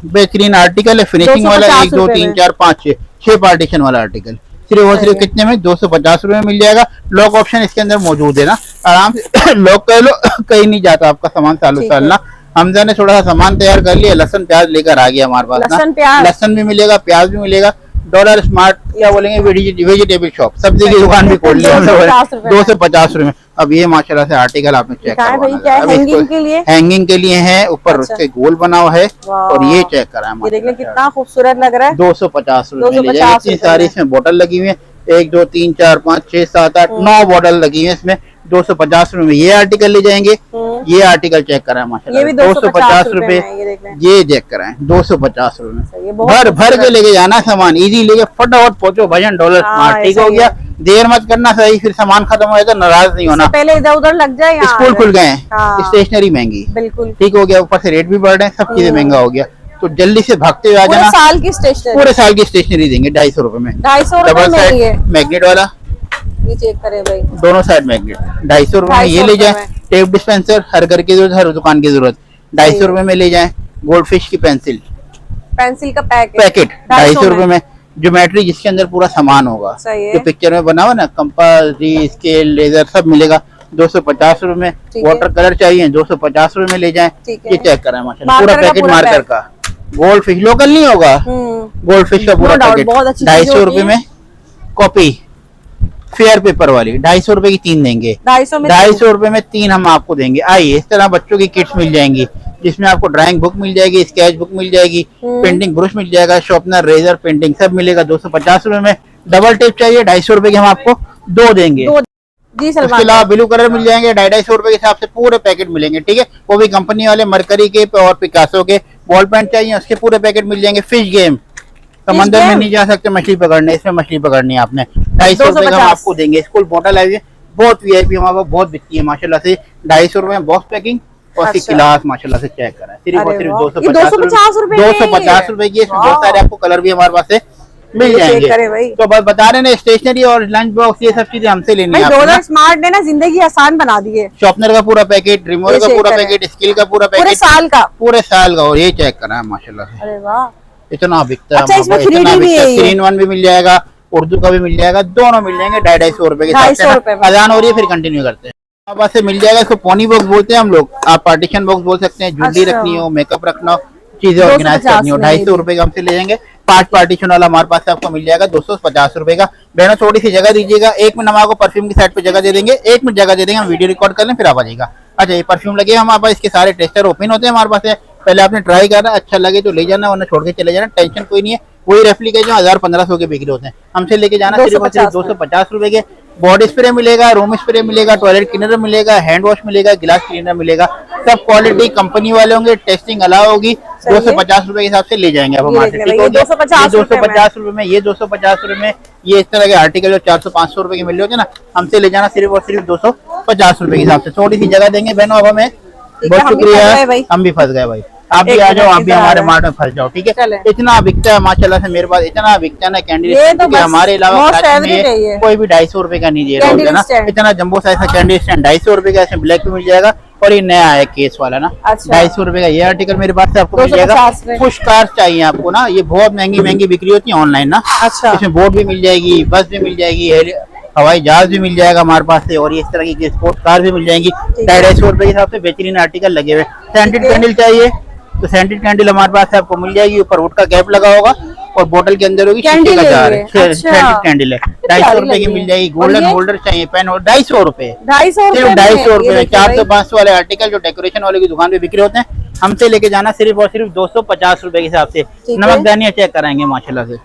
बेहतरीन आर्टिकल है, फिनिशिंग वाला,
250
1 2
रुपए
3
में।
4 5 6 पार्टीशन वाला आर्टिकल सिर्फ और
सही
सिर्फ
है।
कितने में, 250 रुपए में मिल जाएगा। लॉक ऑप्शन इसके अंदर मौजूद है ना, आराम से लॉक कर लो, कहीं नहीं जाता आपका सामान सालों
ठीक
साल
है।
ना। हमजा ने थोड़ा सा सामान तैयार कर लिया, लहसन प्याज लेकर आ गया हमारे पास ना।
लहसुन, प्याज।
लहसन भी मिलेगा, प्याज भी मिलेगा। डॉलर स्मार्ट क्या बोलेंगे, वेजिटेबल शॉप, सब्जी की दुकान भी खोल ली हमने,
250 रुपए में।
250 रुपए में। अब ये माशाल्लाह से आर्टिकल आपने चेक
दिखाएं भाई, क्या है? हैंगिंग के लिए?
हैंगिंग के लिए है, ऊपर
अच्छा।
उसके गोल बना हुआ है।
वाह।
और ये चेक करा
ये देखिए
है
कितना खूबसूरत लग रहा है।
250 रुपए में ले
250
जाएंगे। इतनी
रुपए
सारी
में।
इसमें बोतल लगी हुई है, 1 2 3 4 5 6 7 8 9 बोतल लगी है इसमें, 250 रुपए में ये आर्टिकल ले जाएंगे। ये आर्टिकल चेक कराए माशाल्लाह,
ये भी 250 रुपए में, ये देख रहे हैं।
ये चेक कराए 250 रुपए
सही है,
में।
बहुत
भर भर के
खूबसूरत।
लेके जाना सामान, इजी लेके फटाफट पहुंचो भजन डॉलर
हाँ,
स्मार्ट, ठीक
ऐसा
हो
ही
गया।
है।
देर मत करना, सही फिर सामान खत्म हो जाए तो नाराज नहीं होना।
इससे पहले इधर उधर लग जाए यहाँ
स्कूल खुल गए,
हाँ।
स्टेशनरी महंगी,
बिल्कुल।
ठीक हो गया, ऊपर से रेट भी बढ़ रहे हैं, सब चीजें महंगा हो गया। तो जल्दी से भागते हुए आ
पूरे
जाना।
साल की स्टेशनरी,
पूरे साल की स्टेशनरी देंगे 250 रुपए में।
250 रुपए
डबल
में ही है।
साइड मैग्नेट वाला,
ये चेक करें भाई,
दोनों साइड मैग्नेट, 250 रुपए में ये ले
250
जाए।
रुपए में।
टेप डिस्पेंसर, हर घर की जरूरत, हर दुकान की जरूरत, 250 रुपए में ले जाए। गोल्ड फिश की पेंसिल
पेंसिल का पैकेट
पैकेट 250 रुपए में। ज्योमेट्री जिसके अंदर पूरा सामान होगा,
सही है।
जो पिक्चर में बना हुआ ना, कंपास, स्केल, लेजर सब मिलेगा 250 रुपए में।
ठीक है।
वाटर कलर चाहिए 250 रुपए में ले जाए।
ठीक है।
ये चेक करा माशाल्लाह,
मार्कर
पूरा
का
पैकेट
पूरा
मार्कर
पैक।
का। गोल्ड फिश लोकल नहीं होगा, गोल्ड फिश का पूरा
No doubt,
पैकेट
बहुत अच्छी चीज़
250
होती
रुपए
है।
में। कॉपी फेयर पेपर वाली 250 रुपए की 3 देंगे।
250 में
250 रुपए में 3 हम आपको देंगे। आइए, इस तरह बच्चों की किट्स मिल जाएंगी, जिसमें आपको ड्राइंग बुक मिल जाएगी, स्केच बुक मिल जाएगी, पेंटिंग ब्रश मिल जाएगा, शार्पनर, रेजर, पेंटिंग सब मिलेगा 250 रुपए में। डबल टेप चाहिए 250 रुपए के हम आपको 2 देंगे।
दो। जी
उसके
सलमान
अलावा ब्लू कलर मिल जाएंगे 250 रुपए के हिसाब से, पूरे पैकेट मिलेंगे, ठीक है। वो भी कंपनी वाले, मरकरी के और पिकासो के। बॉल पेन चाहिए, उसके पूरे पैकेट मिल जाएंगे। फिश गेम, समंदर में
गेम?
नहीं जा सकते मछली पकड़ने, इसमें मछली पकड़नी है आपने, 250 रुपए का हम
250
आपको देंगे। स्कूल बोतल आई हुई है, बहुत वीआईपी हमारे पास बहुत बिकती है माशाल्लाह से। 250 रुपए में बॉक्स पैकिंग और उसकी
अच्छा।
गिलास माशाल्लाह से चेक करा, सिर्फ और
अरे
सिर्फ
वाह।
250
रुपए में
250 रुपए की। इसमें बहुत
वाह।
सारे आपको कलर भी हमारे पास से मिल
ये चेक
जाएंगे।
करें भाई।
तो बस बता रहे ना, स्टेशनरी और लंच बॉक्स ये सब चीजें हमसे लेनी
भाई
है आपने ना।
डॉलर स्मार्ट ने ना जिंदगी आसान बना दी है।
शॉर्पनर का पूरा पैकेट, रिमूवर
ये
का
चेक
पूरा
करें।
पैकेट, स्किल का पूरा
पूरे
पैकेट,
साल का।
पूरे साल का। और ये चेक करा है माशाल्लाह से,
अरे वाह,
इतना बिकता है।
अच्छा, इसमें
हमारे पास,
3D
इतना
भी
बिकता
है ये।
3-in-1 भी मिल जाएगा, उर्दू का भी मिल जाएगा, दोनों मिल जाएंगे 250 रुपए के साथ।
250 रुपए में।
अजान हो रही है, फिर कंटिन्यू करते हैं। हमारे पास से मिल जाएगा, इसको पोनी बॉक्स बोलते हैं हम लोग, आप पार्टीशन बॉक्स बोल सकते हैं। ज्वेलरी
अच्छा।
रखनी हो, मेकअप रखना हो, चीजें ऑर्गेनाइज करनी हो, 250 रुपए का हमसे ले जाएंगे। 5 पार्टीशन वाला हमारे पास से आपको मिल जाएगा 250 रुपए का। बहनों थोड़ी सी जगह दीजिएगा, 1 मिनट हम आपको परफ्यूम की साइड पे जगह दे देंगे, 1 मिनट जगह दे देंगे, हम वीडियो रिकॉर्ड कर लें, फिर आप आ जाएगा। अच्छा, ये परफ्यूम लगे हमारे पास, इसके सारे टेस्टर ओपन होते हैं हमारे पास है। पहले आपने ट्राई करना, अच्छा लगे तो ले जाना, वरना छोड़ के चले जाना, टेंशन कोई नहीं है। वही रेप्लिकेट जो 1000-1500 के बिक्री होते हैं, हमसे लेके जाना सिर्फ और सिर्फ 250 रुपए के। बॉडी स्प्रे मिलेगा, रूम स्प्रे मिलेगा, टॉयलेट क्लीनर मिलेगा, हैंड वॉश मिलेगा, गिलास क्लीनर मिलेगा, सब क्वालिटी कंपनी वाले होंगे, टेस्टिंग अलाउ होगी। 250 रुपए के हिसाब से ले जाएंगे आप हमारे से, ठीक हो गया। 250 रुपए में, ये 250 रुपए में। ये इस तरह के आर्टिकल जो 400-500 रुपए के मिल रहे होते हैं ना, हमसे ले जाना सिर्फ और सिर्फ 250 रुपए के हिसाब से। थोड़ी सी जगह देंगे बहनों अब हमें, बहुत
हम भी फंस गए
शुक्रिया।
भाई।
हम भी फंस गए भाई, आप भी
एक
आ जाओ,
मिनट
आप भी
इधर आ
हमारे
रहा है।
मार्ट में फंस जाओ, ठीक है।
चले।
इतना बिकता है माशाल्लाह से मेरे पास, इतना बिकता है ना कैंडी
ये तो
स्टैंड,
बस
हमारे अलावा
most
कराची
favorite है ये।
में कोई भी 250 रुपए का नहीं दे रहा
कैंडी
होता ना।
स्टैंड।
इतना जंबो साइज का कैंडी स्टैंड 250 रुपए का, इसमें ब्लैक भी मिल जाएगा। और ये नया है केस वाला ना,
अच्छा।
250 रुपए का ये आर्टिकल मेरे पास से आपको मिल जाएगा।
250 में।
पुश कार चाहिए आपको ना, ये बहुत महंगी महंगी बिक्री होती है ऑनलाइन ना।
अच्छा।
इसमें बोट भी मिल जाएगी, बस भी मिल जाएगी, हवाई जहाज भी मिल जाएगा हमारे पास से, और ये इस तरह की स्पोर्ट कार भी मिल जाएंगी। 250 रुपए के हिसाब से बेहतरीन आर्टिकल लगे हुए। सेंटेड कैंडल चाहिए तो सेंटेड कैंडल हमारे पास से आपको मिल जाएगी, ऊपर वुड का कैप लगा होगा और बोतल के अंदर होगी शीशे का जार है। सेंटेड कैंडल है, 250 रुपए की मिल जाएगी। गोल्डन होल्डर चाहिए, पेन और 250 रुपए,
250
रुपए में। 400-500 वाले आर्टिकल जो डेकोरेशन वाले की दुकान पे बिक्री होते हैं, हमसे लेके जाना सिर्फ और सिर्फ 250 रुपए के हिसाब से। नमकदानियां चेक कराएंगे माशाल्लाह से,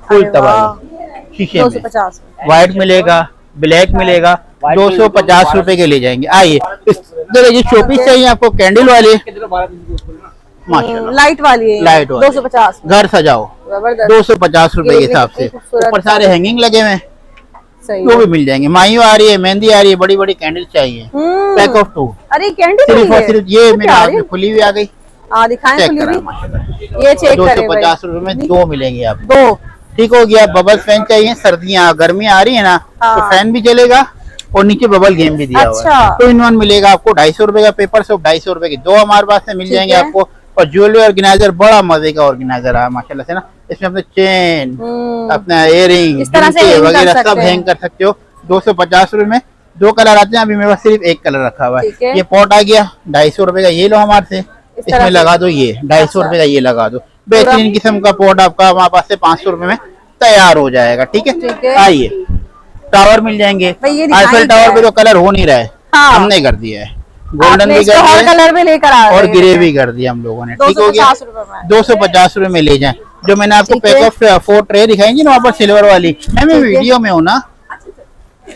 फुल तबाही शीशे में।
250
व्हाइट मिलेगा, ब्लैक मिलेगा, 250 रुपए के ले जाएंगे। आइए, इस तरह की शोपीस चाहिए आपको कैंडल वाले, माशाल्लाह।
लाइट वाली है,
लाइट वाली
250
घर सजाओ,
जबरदस्त।
250 रुपए के हिसाब से। ऊपर सारे हैंगिंग लगे हुए हैं,
सही
वो
है।
भी मिल जाएंगे। माइयो आ रही है, मेहंदी आ रही है, बड़ी बड़ी कैंडल चाहिए, पैक ऑफ 2।
अरे कैंडी
सिर्फ और सिर्फ ये मेरे
क्या
हाथ
है?
में खुली हुई आ गई,
हाँ दिखाएं
चेक
खुली
करा
हुई।
माशाल्लाह।
ये चेक करें भाई।
250 रुपए में 2 मिलेंगे आपको।
2
ठीक हो गया। बबल फैन चाहिए, सर्दियाँ गर्मी आ रही है ना, तो
हाँ।
फैन भी चलेगा और नीचे बबल गेम भी दिया हुआ है।
अच्छा।
2 in 1 मिलेगा आपको। 250 रुपए का पेपर सोप, 250 रुपए की 2 हमारे पास से मिल
ठीक
जाएंगे
है।
आपको। और ज्वेलरी ऑर्गेनाइजर बड़ा मजे का ऑर्गेनाइजर है माशाल्लाह से ना। इसमें अपने चेन, अपना इयरिंग,
इस तरह से hang कर
वगैरह सब
सकते हैं।
हैंग कर सकते हो। 250 रुपए में 2 कलर आते हैं, अभी मेरे पास सिर्फ 1 कलर रखा हुआ
ठीक
है।
है।
ये पॉट आ गया 250 रुपए का, ये लो हमारे से,
तरह
इसमें
से।
लगा दो। ये 250 रुपए का ये लगा दो। बेहतरीन किस्म का पॉट आपका हमारे पास से 500 रुपए में तैयार हो जाएगा। ठीक
ठीक
है।
है।
आइए, टावर मिल जाएंगे।
भाई ये दिखाई
आईफल
क्या
टावर
है?
पे तो कलर हो नहीं रहा है,
हाँ।
हमने कर दिया है। गोल्डन
आपने
भी
इसको
कर
हर
दिया है
कलर में लेकर आ रहे
और
हैं।
ग्रे भी कर दिया हम लोगों ने। ठीक हो गया।
250 रुपए में।
250 रुपए में ले जाएं। जो मैंने आपको
ठीक है।
पैक ऑफ 4 ट्रे दिखाएंगी ना वहाँ पर सिल्वर वाली, मैं
ठीक है।
वीडियो में हूँ ना,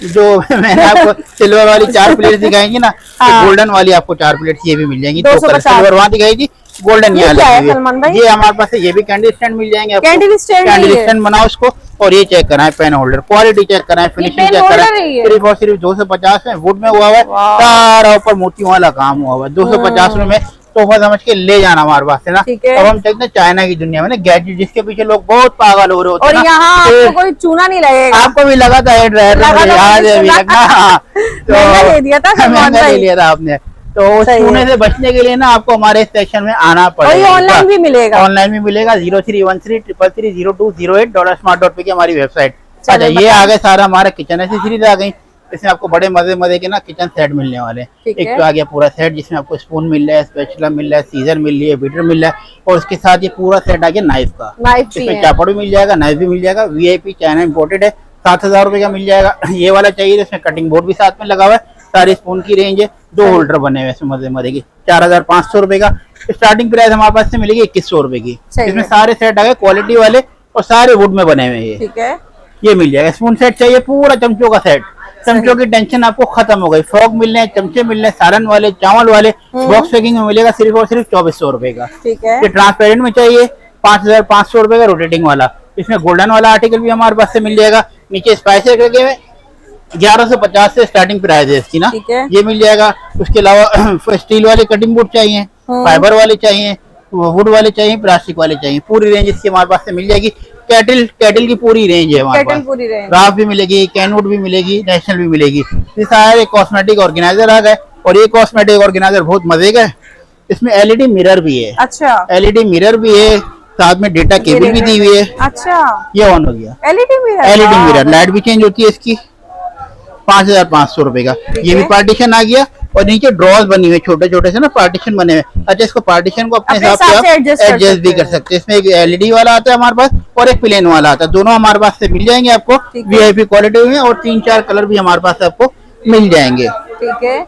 जो मैंने आपको सिल्वर वाली 4 प्लेट दिखाएंगी ना,
हाँ।
गोल्डन वाली आपको 4 प्लेट ये भी मिल जाएंगी।
250
सिल्वर वहाँ दिखाई थी, गोल्डन
ये
यहाँ
क्या है
लगी हुई
सलमान भाई?
है। ये हमारे पास है, ये भी कैंडल स्टैंड मिल जाएंगे आपको।
कैंडल स्टैंड
कैंडल
नहीं है।
स्टैंड बनाओ उसको, और ये चेक कराएं पेन होल्डर, क्वालिटी चेक कराएं, फिनिशिंग
पेन
चेक
होल्डर
कराएं।
है ये?
सिर्फ और सिर्फ 250 में वुड में हुआ हुआ है,
वाह।
सारा ऊपर मोतियों वाला काम हुआ हुआ है। 250 रुपए में तोहफा समझ के ले जाना हमारे पास से ना।
ठीक है।
अब हम चलते हैं चाइना की दुनिया में ना, गैजेट जिसके पीछे लोग बहुत पागल हो रहे होते
और
हैं ना,
यहाँ
तो
आपको कोई चूना नहीं लगेगा।
आपको भी लगा था हेड ड्रायर,
लगा था,
याद है अभी
मुझे
लगना। हाँ।
महंगा ले दिया था सलमान
महंगा ले
भाई।
लिया था आपने। तो उस
सही है।
चूने से बचने के लिए ना आपको हमारे सेक्शन में आना
और
पड़ेगा।
ये ऑनलाइन भी मिलेगा।
ऑनलाइन भी मिलेगा। 0313330208 की हमारी वेबसाइट।
चलो,
अच्छा, ये
बताएं।
आ गए सारा हमारा किचन एसेसरीज आ गई। इसमें आपको बड़े मजे मजे के ना किचन सेट मिलने वाले हैं।
ठीक
एक
है।
तो आ गया पूरा सेट जिसमें आपको स्पून मिल रहा है, स्पैचुला मिल रहा है, सीजर मिल रही है, बीटर मिल रहा है, और उसके साथ ये पूरा सेट आ गया नाइफ का।
नाइफ भी
इसमें
है।
चापड़ भी मिल जाएगा, नाइफ भी मिल जाएगा। VIP चाइना इंपोर्टेड है, 7000 रुपए का मिल जाएगा। ये वाला चाहिए तो इसमें कटिंग बोर्ड भी साथ में लगा हुआ है। सारी स्पून की रेंज है, 2 होल्डर बने हुए इसमें मजे मजे की। 4500 रुपए का स्टार्टिंग प्राइस हमारे पास से मिलेगी 2100 रुपए की।
सही
इसमें
है।
सारे सेट आ गए क्वालिटी वाले और सारे वुड में बने हुए हैं।
ठीक है।
ये मिल जाएगा। स्पून सेट चाहिए, पूरा चमचों का सेट, चमचों की टेंशन आपको खत्म हो गई। फ्रॉक मिल रहे हैं, चमचे मिल रहे हैं, सालन वाले, चावल वाले, बॉक्स पैकिंग में मिलेगा सिर्फ और सिर्फ 2400 रुपए का।
ठीक है।
ये ट्रांसपेरेंट में चाहिए 5500 रुपए का रोटेटिंग वाला। इसमें गोल्डन वाला आर्टिकल भी हमारे पास से मिल जाएगा। नीचे स्पाइसेस लगे हुए 1150 से स्टार्टिंग प्राइस है इसकी ना।
ठीक है।
ये मिल जाएगा। उसके अलावा स्टील वाले कटिंग बोर्ड चाहिए, फाइबर वाले चाहिए, वुड वाले चाहिए, प्लास्टिक वाले चाहिए, पूरी रेंज इसकी हमारे पास से मिल जाएगी। कैटल की पूरी रेंज है हमारे
कैटल
पास।
पूरी रेंज।
राफ भी मिलेगी, कैनवुड भी मिलेगी, नेशनल भी मिलेगी। ये सारे कॉस्मेटिक ऑर्गेनाइजर आ गए। और ये कॉस्मेटिक ऑर्गेनाइजर बहुत मजे का है। इसमें LED मिरर भी है।
अच्छा।
LED मिरर भी है, साथ में डेटा केबल भी दी हुई है।
अच्छा।
ये ऑन हो गया।
LED mirror.
LED mirror, light भी चेंज होती है इसकी। 5500 रुपए का। ये भी
है।
पार्टीशन आ गया। और नीचे ड्रॉज बनी हुई छोटे छोटे से ना पार्टीशन बने हुए। अच्छा, इसको पार्टीशन को अपने
अपने
हिसाब
हिसाब
से
से
आप
adjust कर
एडजस्ट भी
सकते
कर सकते हैं। इसमें एक LED वाला आता है हमारे पास और एक प्लेन वाला आता है। दोनों हमारे पास से मिल जाएंगे आपको।
ठीक है।
VIP क्वालिटी में, और 3-4 कलर भी हमारे पास आपको मिल जाएंगे।
ठीक है।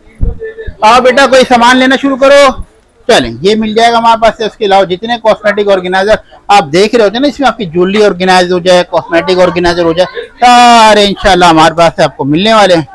आओ बेटा, कोई सामान लेना शुरू करो। चलें, ये मिल जाएगा हमारे पास से। उसके अलावा जितने कॉस्मेटिक ऑर्गेनाइजर आप देख रहे होते हैं ना, इसमें आपकी ज्वेलरी ऑर्गेनाइजर हो जाए, कॉस्मेटिक ऑर्गेनाइजर हो जाए, सारे इंशाल्लाह हमारे पास से आपको मिलने वाले हैं।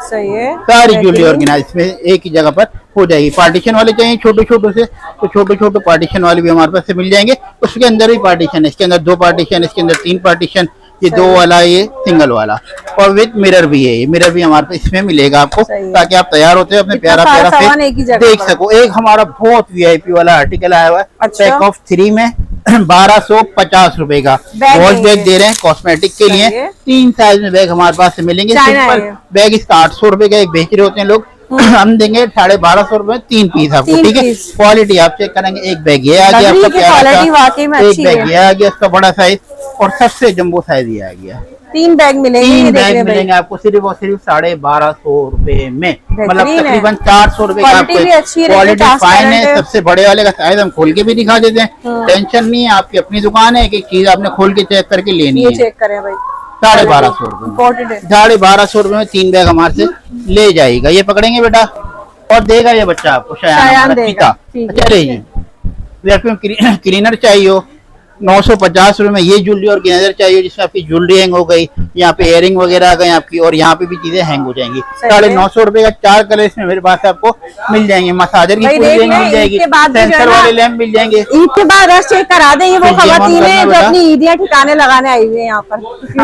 सही है।
सारी ज्वेलरी ऑर्गेनाइज में एक ही जगह पर हो जाएगी। पार्टीशन वाले चाहिए छोटे छोटे से, तो छोटे छोटे पार्टीशन वाले भी हमारे पास से मिल जाएंगे। उसके अंदर भी पार्टीशन है, इसके अंदर 2 पार्टीशन, इसके अंदर 3 पार्टीशन, ये 2 वाला, ये सिंगल वाला, और विद मिरर भी है। ये मिरर भी हमारे पास इसमें मिलेगा आपको,
सही है।
ताकि आप तैयार होते हैं अपने
इतना
प्यारा
सारा
प्यारा
सामान एक ही
फेस
जगह
देख
पर।
सको। एक हमारा बहुत VIP वाला आर्टिकल आया हुआ है,
अच्छा।
पैक ऑफ 3 में 1250 रुपए का
बैग
वॉश
है
बैग
ये।
दे रहे हैं कॉस्मेटिक के लिए।
सही है।
3 साइज में बैग हमारे पास से मिलेंगे।
चाइना
सिंपल
है।
बैग इसका 800 रुपए का एक बेच रहे होते हैं लोग। हम देंगे 1250 रुपए में 3 पीस आपको।
3
ठीक है।
पीस।
क्वालिटी आप चेक करेंगे। एक बैग ये आ गया
लग रही
आपका
है कि
प्यारा
क्वालिटी
सा,
वाकई में
एक
अच्छी
बैग
है।
ये आ गया इसका बड़ा साइज, और सबसे जंबो साइज ये आ गया।
3 बैग मिलेंगे।
3
ये देख
बैग
रहे
मिलेंगे
भाई।
आपको सिर्फ और सिर्फ 1250 रुपए में। मतलब
बेहतरीन है।
तकरीबन 400 रुपए का
क्वालिटी
आपको।
भी अच्छी है,
क्वालिटी फाइन
ट्रांसपेरेंट
है।
है।
सबसे बड़े वाले का साइज हम खोल के भी दिखा देते हैं। टेंशन नहीं है, आपकी अपनी दुकान है, एक एक चीज आपने खोल के चेक करके लेनी
ये
है।
चेक करें भाई।
1250 रुपए में।
इम्पोर्टेंट है।
1250 रुपए में 3 बैग हमारे से ले जाएगा। ये पकड़ेंगे बेटा, और देगा ये बच्चा आपको
शायान
हमारा
देगा।
चीता।
ठीक है।
चले जी, वैक्यूम क्लीनर चाहिए हो 950 रुपए में। ये ज्वेलरी ऑर्गेनाइजर चाहिए जिसमें आपकी ज्वेलरी हैंग हो गई, यहाँ पे एयरिंग वगैरह आ गए आपकी, और यहाँ पे भी चीजें हैंग हो जाएंगी। 950 रुपए का 4 कलर इसमें मेरे पास आपको मिल जाएंगे। मसाजर की पूरी रेंज मिल जाएगी, सेंसर वाले लैंप मिल जाएंगे।
ईद के बाद रश चेक करा देंगे वो खवातीन है जो अपनी ईदियाँ ठिकाने लगाने आई हुई है यहाँ पर।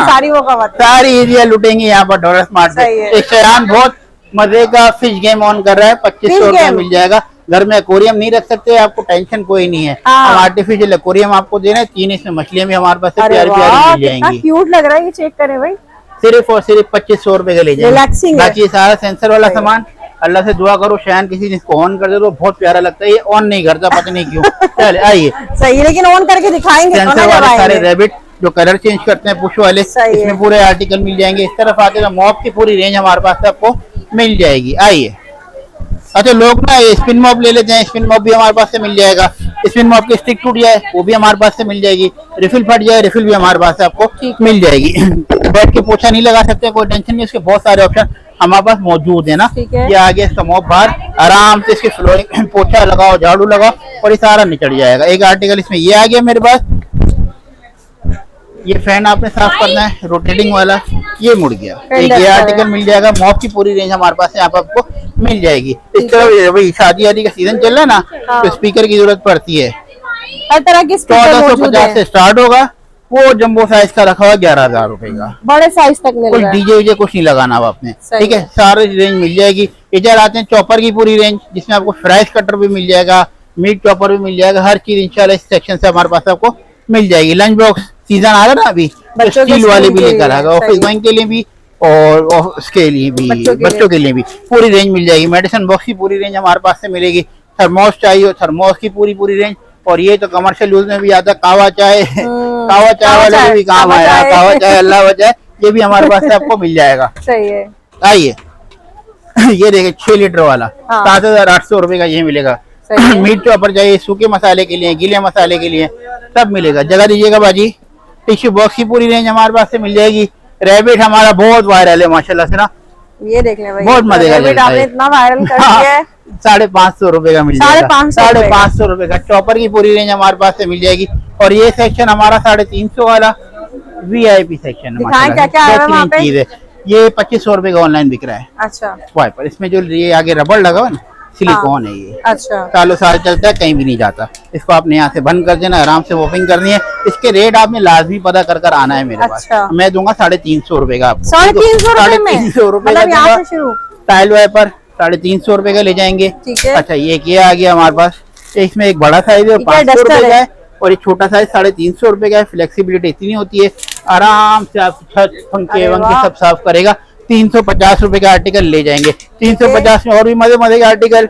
सारी वो खवातीन
सारी ईदियाँ लुटेंगी यहाँ पर डॉलर स्मार्ट से। एक शयान बहुत मजे का फिश गेम ऑन कर रहा है, 2500 रुपए मिल जाएगा। घर में एक्वेरियम नहीं रख सकते, आपको टेंशन कोई नहीं है। हम आर्टिफिशियल एक्वेरियम आपको दे रहे हैं, 3 इसमें मछलियां भी हमारे पास प्यारी प्यारी मिल जाएंगी।
क्यूट लग रहा है, ये चेक करें भाई।
सिर्फ और सिर्फ 2500 रुपए का ले जाएंगे। बाकी सारा सेंसर वाला सामान, अल्लाह से दुआ करो शयान किसी जिसको ऑन कर दे तो बहुत प्यारा लगता है। ये ऑन नहीं करता, पता नहीं क्यों। चले आइए
सही, लेकिन ऑन करके दिखाएंगे।
सेंसर वाले सारे रैबिट जो कलर चेंज करते हैं पुश वाले, इसमें पूरे आर्टिकल मिल जाएंगे। इस तरफ आते तो मॉप की पूरी रेंज हमारे पास आपको मिल जाएगी। आइए, अच्छा लोग ना स्पिन मॉप ले लेते हैं, स्पिन मॉप भी हमारे पास से मिल जाएगा। स्पिन मॉप की स्टिक टूट जाए वो भी हमारे पास से मिल जाएगी, रिफिल फट जाए रिफिल भी हमारे पास से आपको मिल जाएगी। बैठ के पोछा नहीं लगा सकते, कोई टेंशन नहीं, उसके बहुत सारे ऑप्शन हमारे पास मौजूद है ना। ये आगे इसका मॉप बाहर आराम से इसके फ्लोरिंग पोछा लगाओ, झाड़ू लगाओ और ये सारा निकल जाएगा। एक आर्टिकल इसमें ये आ गया मेरे पास, ये फैन आपने साफ करना है रोटेटिंग वाला, ये मुड़ गया। एक ये आर्टिकल मिल जाएगा, मॉप की पूरी रेंज हमारे पास यहाँ पर आपको मिल जाएगी। इस तरह भाई शादी वादी का सीजन चल रहा है ना, तो स्पीकर की जरूरत पड़ती है।
हर तरह के
1450 से स्टार्ट होगा, वो जंबो साइज का रखा हुआ 11,000 रुपए का,
बड़े साइज तक मिल
कोई डीजे वीजे कुछ नहीं लगाना अब आपने, ठीक है। सारे रेंज मिल जाएगी। इधर आते हैं चॉपर की पूरी रेंज, जिसमें आपको फ्राइज कटर भी मिल जाएगा, मीट चॉपर भी मिल जाएगा, हर चीज इंशाल्लाह इस सेक्शन से हमारे पास आपको मिल जाएगी। लंच बॉक्स सीजन आ रहा ना अभी, तो स्टील वाले भी लेकर आएगा, ऑफिस गोइंग के लिए भी और उसके लिए भी, बच्चों के लिए भी पूरी रेंज मिल जाएगी। मेडिसिन बॉक्स की पूरी रेंज हमारे पास से मिलेगी। थर्मोस चाहिए, थर्मोस की पूरी रेंज। और ये तो कमर्शियल यूज में भी आता है, कावा चाय, कावा चाय वाले भी काम आया, कावा चाय अल्लाह बचाए, ये भी हमारे पास से आपको मिल जाएगा।
सही है।
आइए ये देखिए 6 लीटर वाला 7,800 रुपए का ये मिलेगा। मीट चॉपर चाहिए, सूखे मसाले के लिए, गीले मसाले के लिए, सब मिलेगा। जगह दीजिएगा बाजी। टिश्यू बॉक्स की पूरी रेंज हमारे पास से मिल जाएगी। रैबिट हमारा बहुत वायरल है माशाल्लाह से ना,
ये देख ले भाई,
बहुत मजे का
रैबिट आपने इतना वायरल कर दिया है।
550 रुपए का मिल जाएगा, 550 रुपए का। चॉपर की पूरी रेंज हमारे पास से मिल जाएगी। और ये सेक्शन हमारा 350 वाला VIP सेक्शन है माशाल्लाह, चीज है। ये 2500 रुपए का ऑनलाइन बिक रहा है।
अच्छा,
वाइपर इसमें जो ये आगे रबड़ लगा हुआ ना, सिलिकॉन है ये।
अच्छा,
सालों साल चलता है, कहीं भी नहीं जाता। इसको आपने यहाँ से बंद कर देना, आराम से वॉपिंग करनी है। इसके रेट आपने लाजमी पता कर आना है मेरे पास। मैं दूंगा 350 रुपए का आपको, 350 रुपए का टाइल वाइपर 350 रुपए का ले जाएंगे। अच्छा ये आ गया हमारे पास, इसमें एक बड़ा साइज है 500 रुपए का है, और एक छोटा साइज 350 रुपए का है। फ्लेक्सिबिलिटी इतनी होती है, आराम से आप छत पंखे वंखे सब साफ करेगा। 350 रुपए का आर्टिकल ले जाएंगे। 350 में और भी मजे के आर्टिकल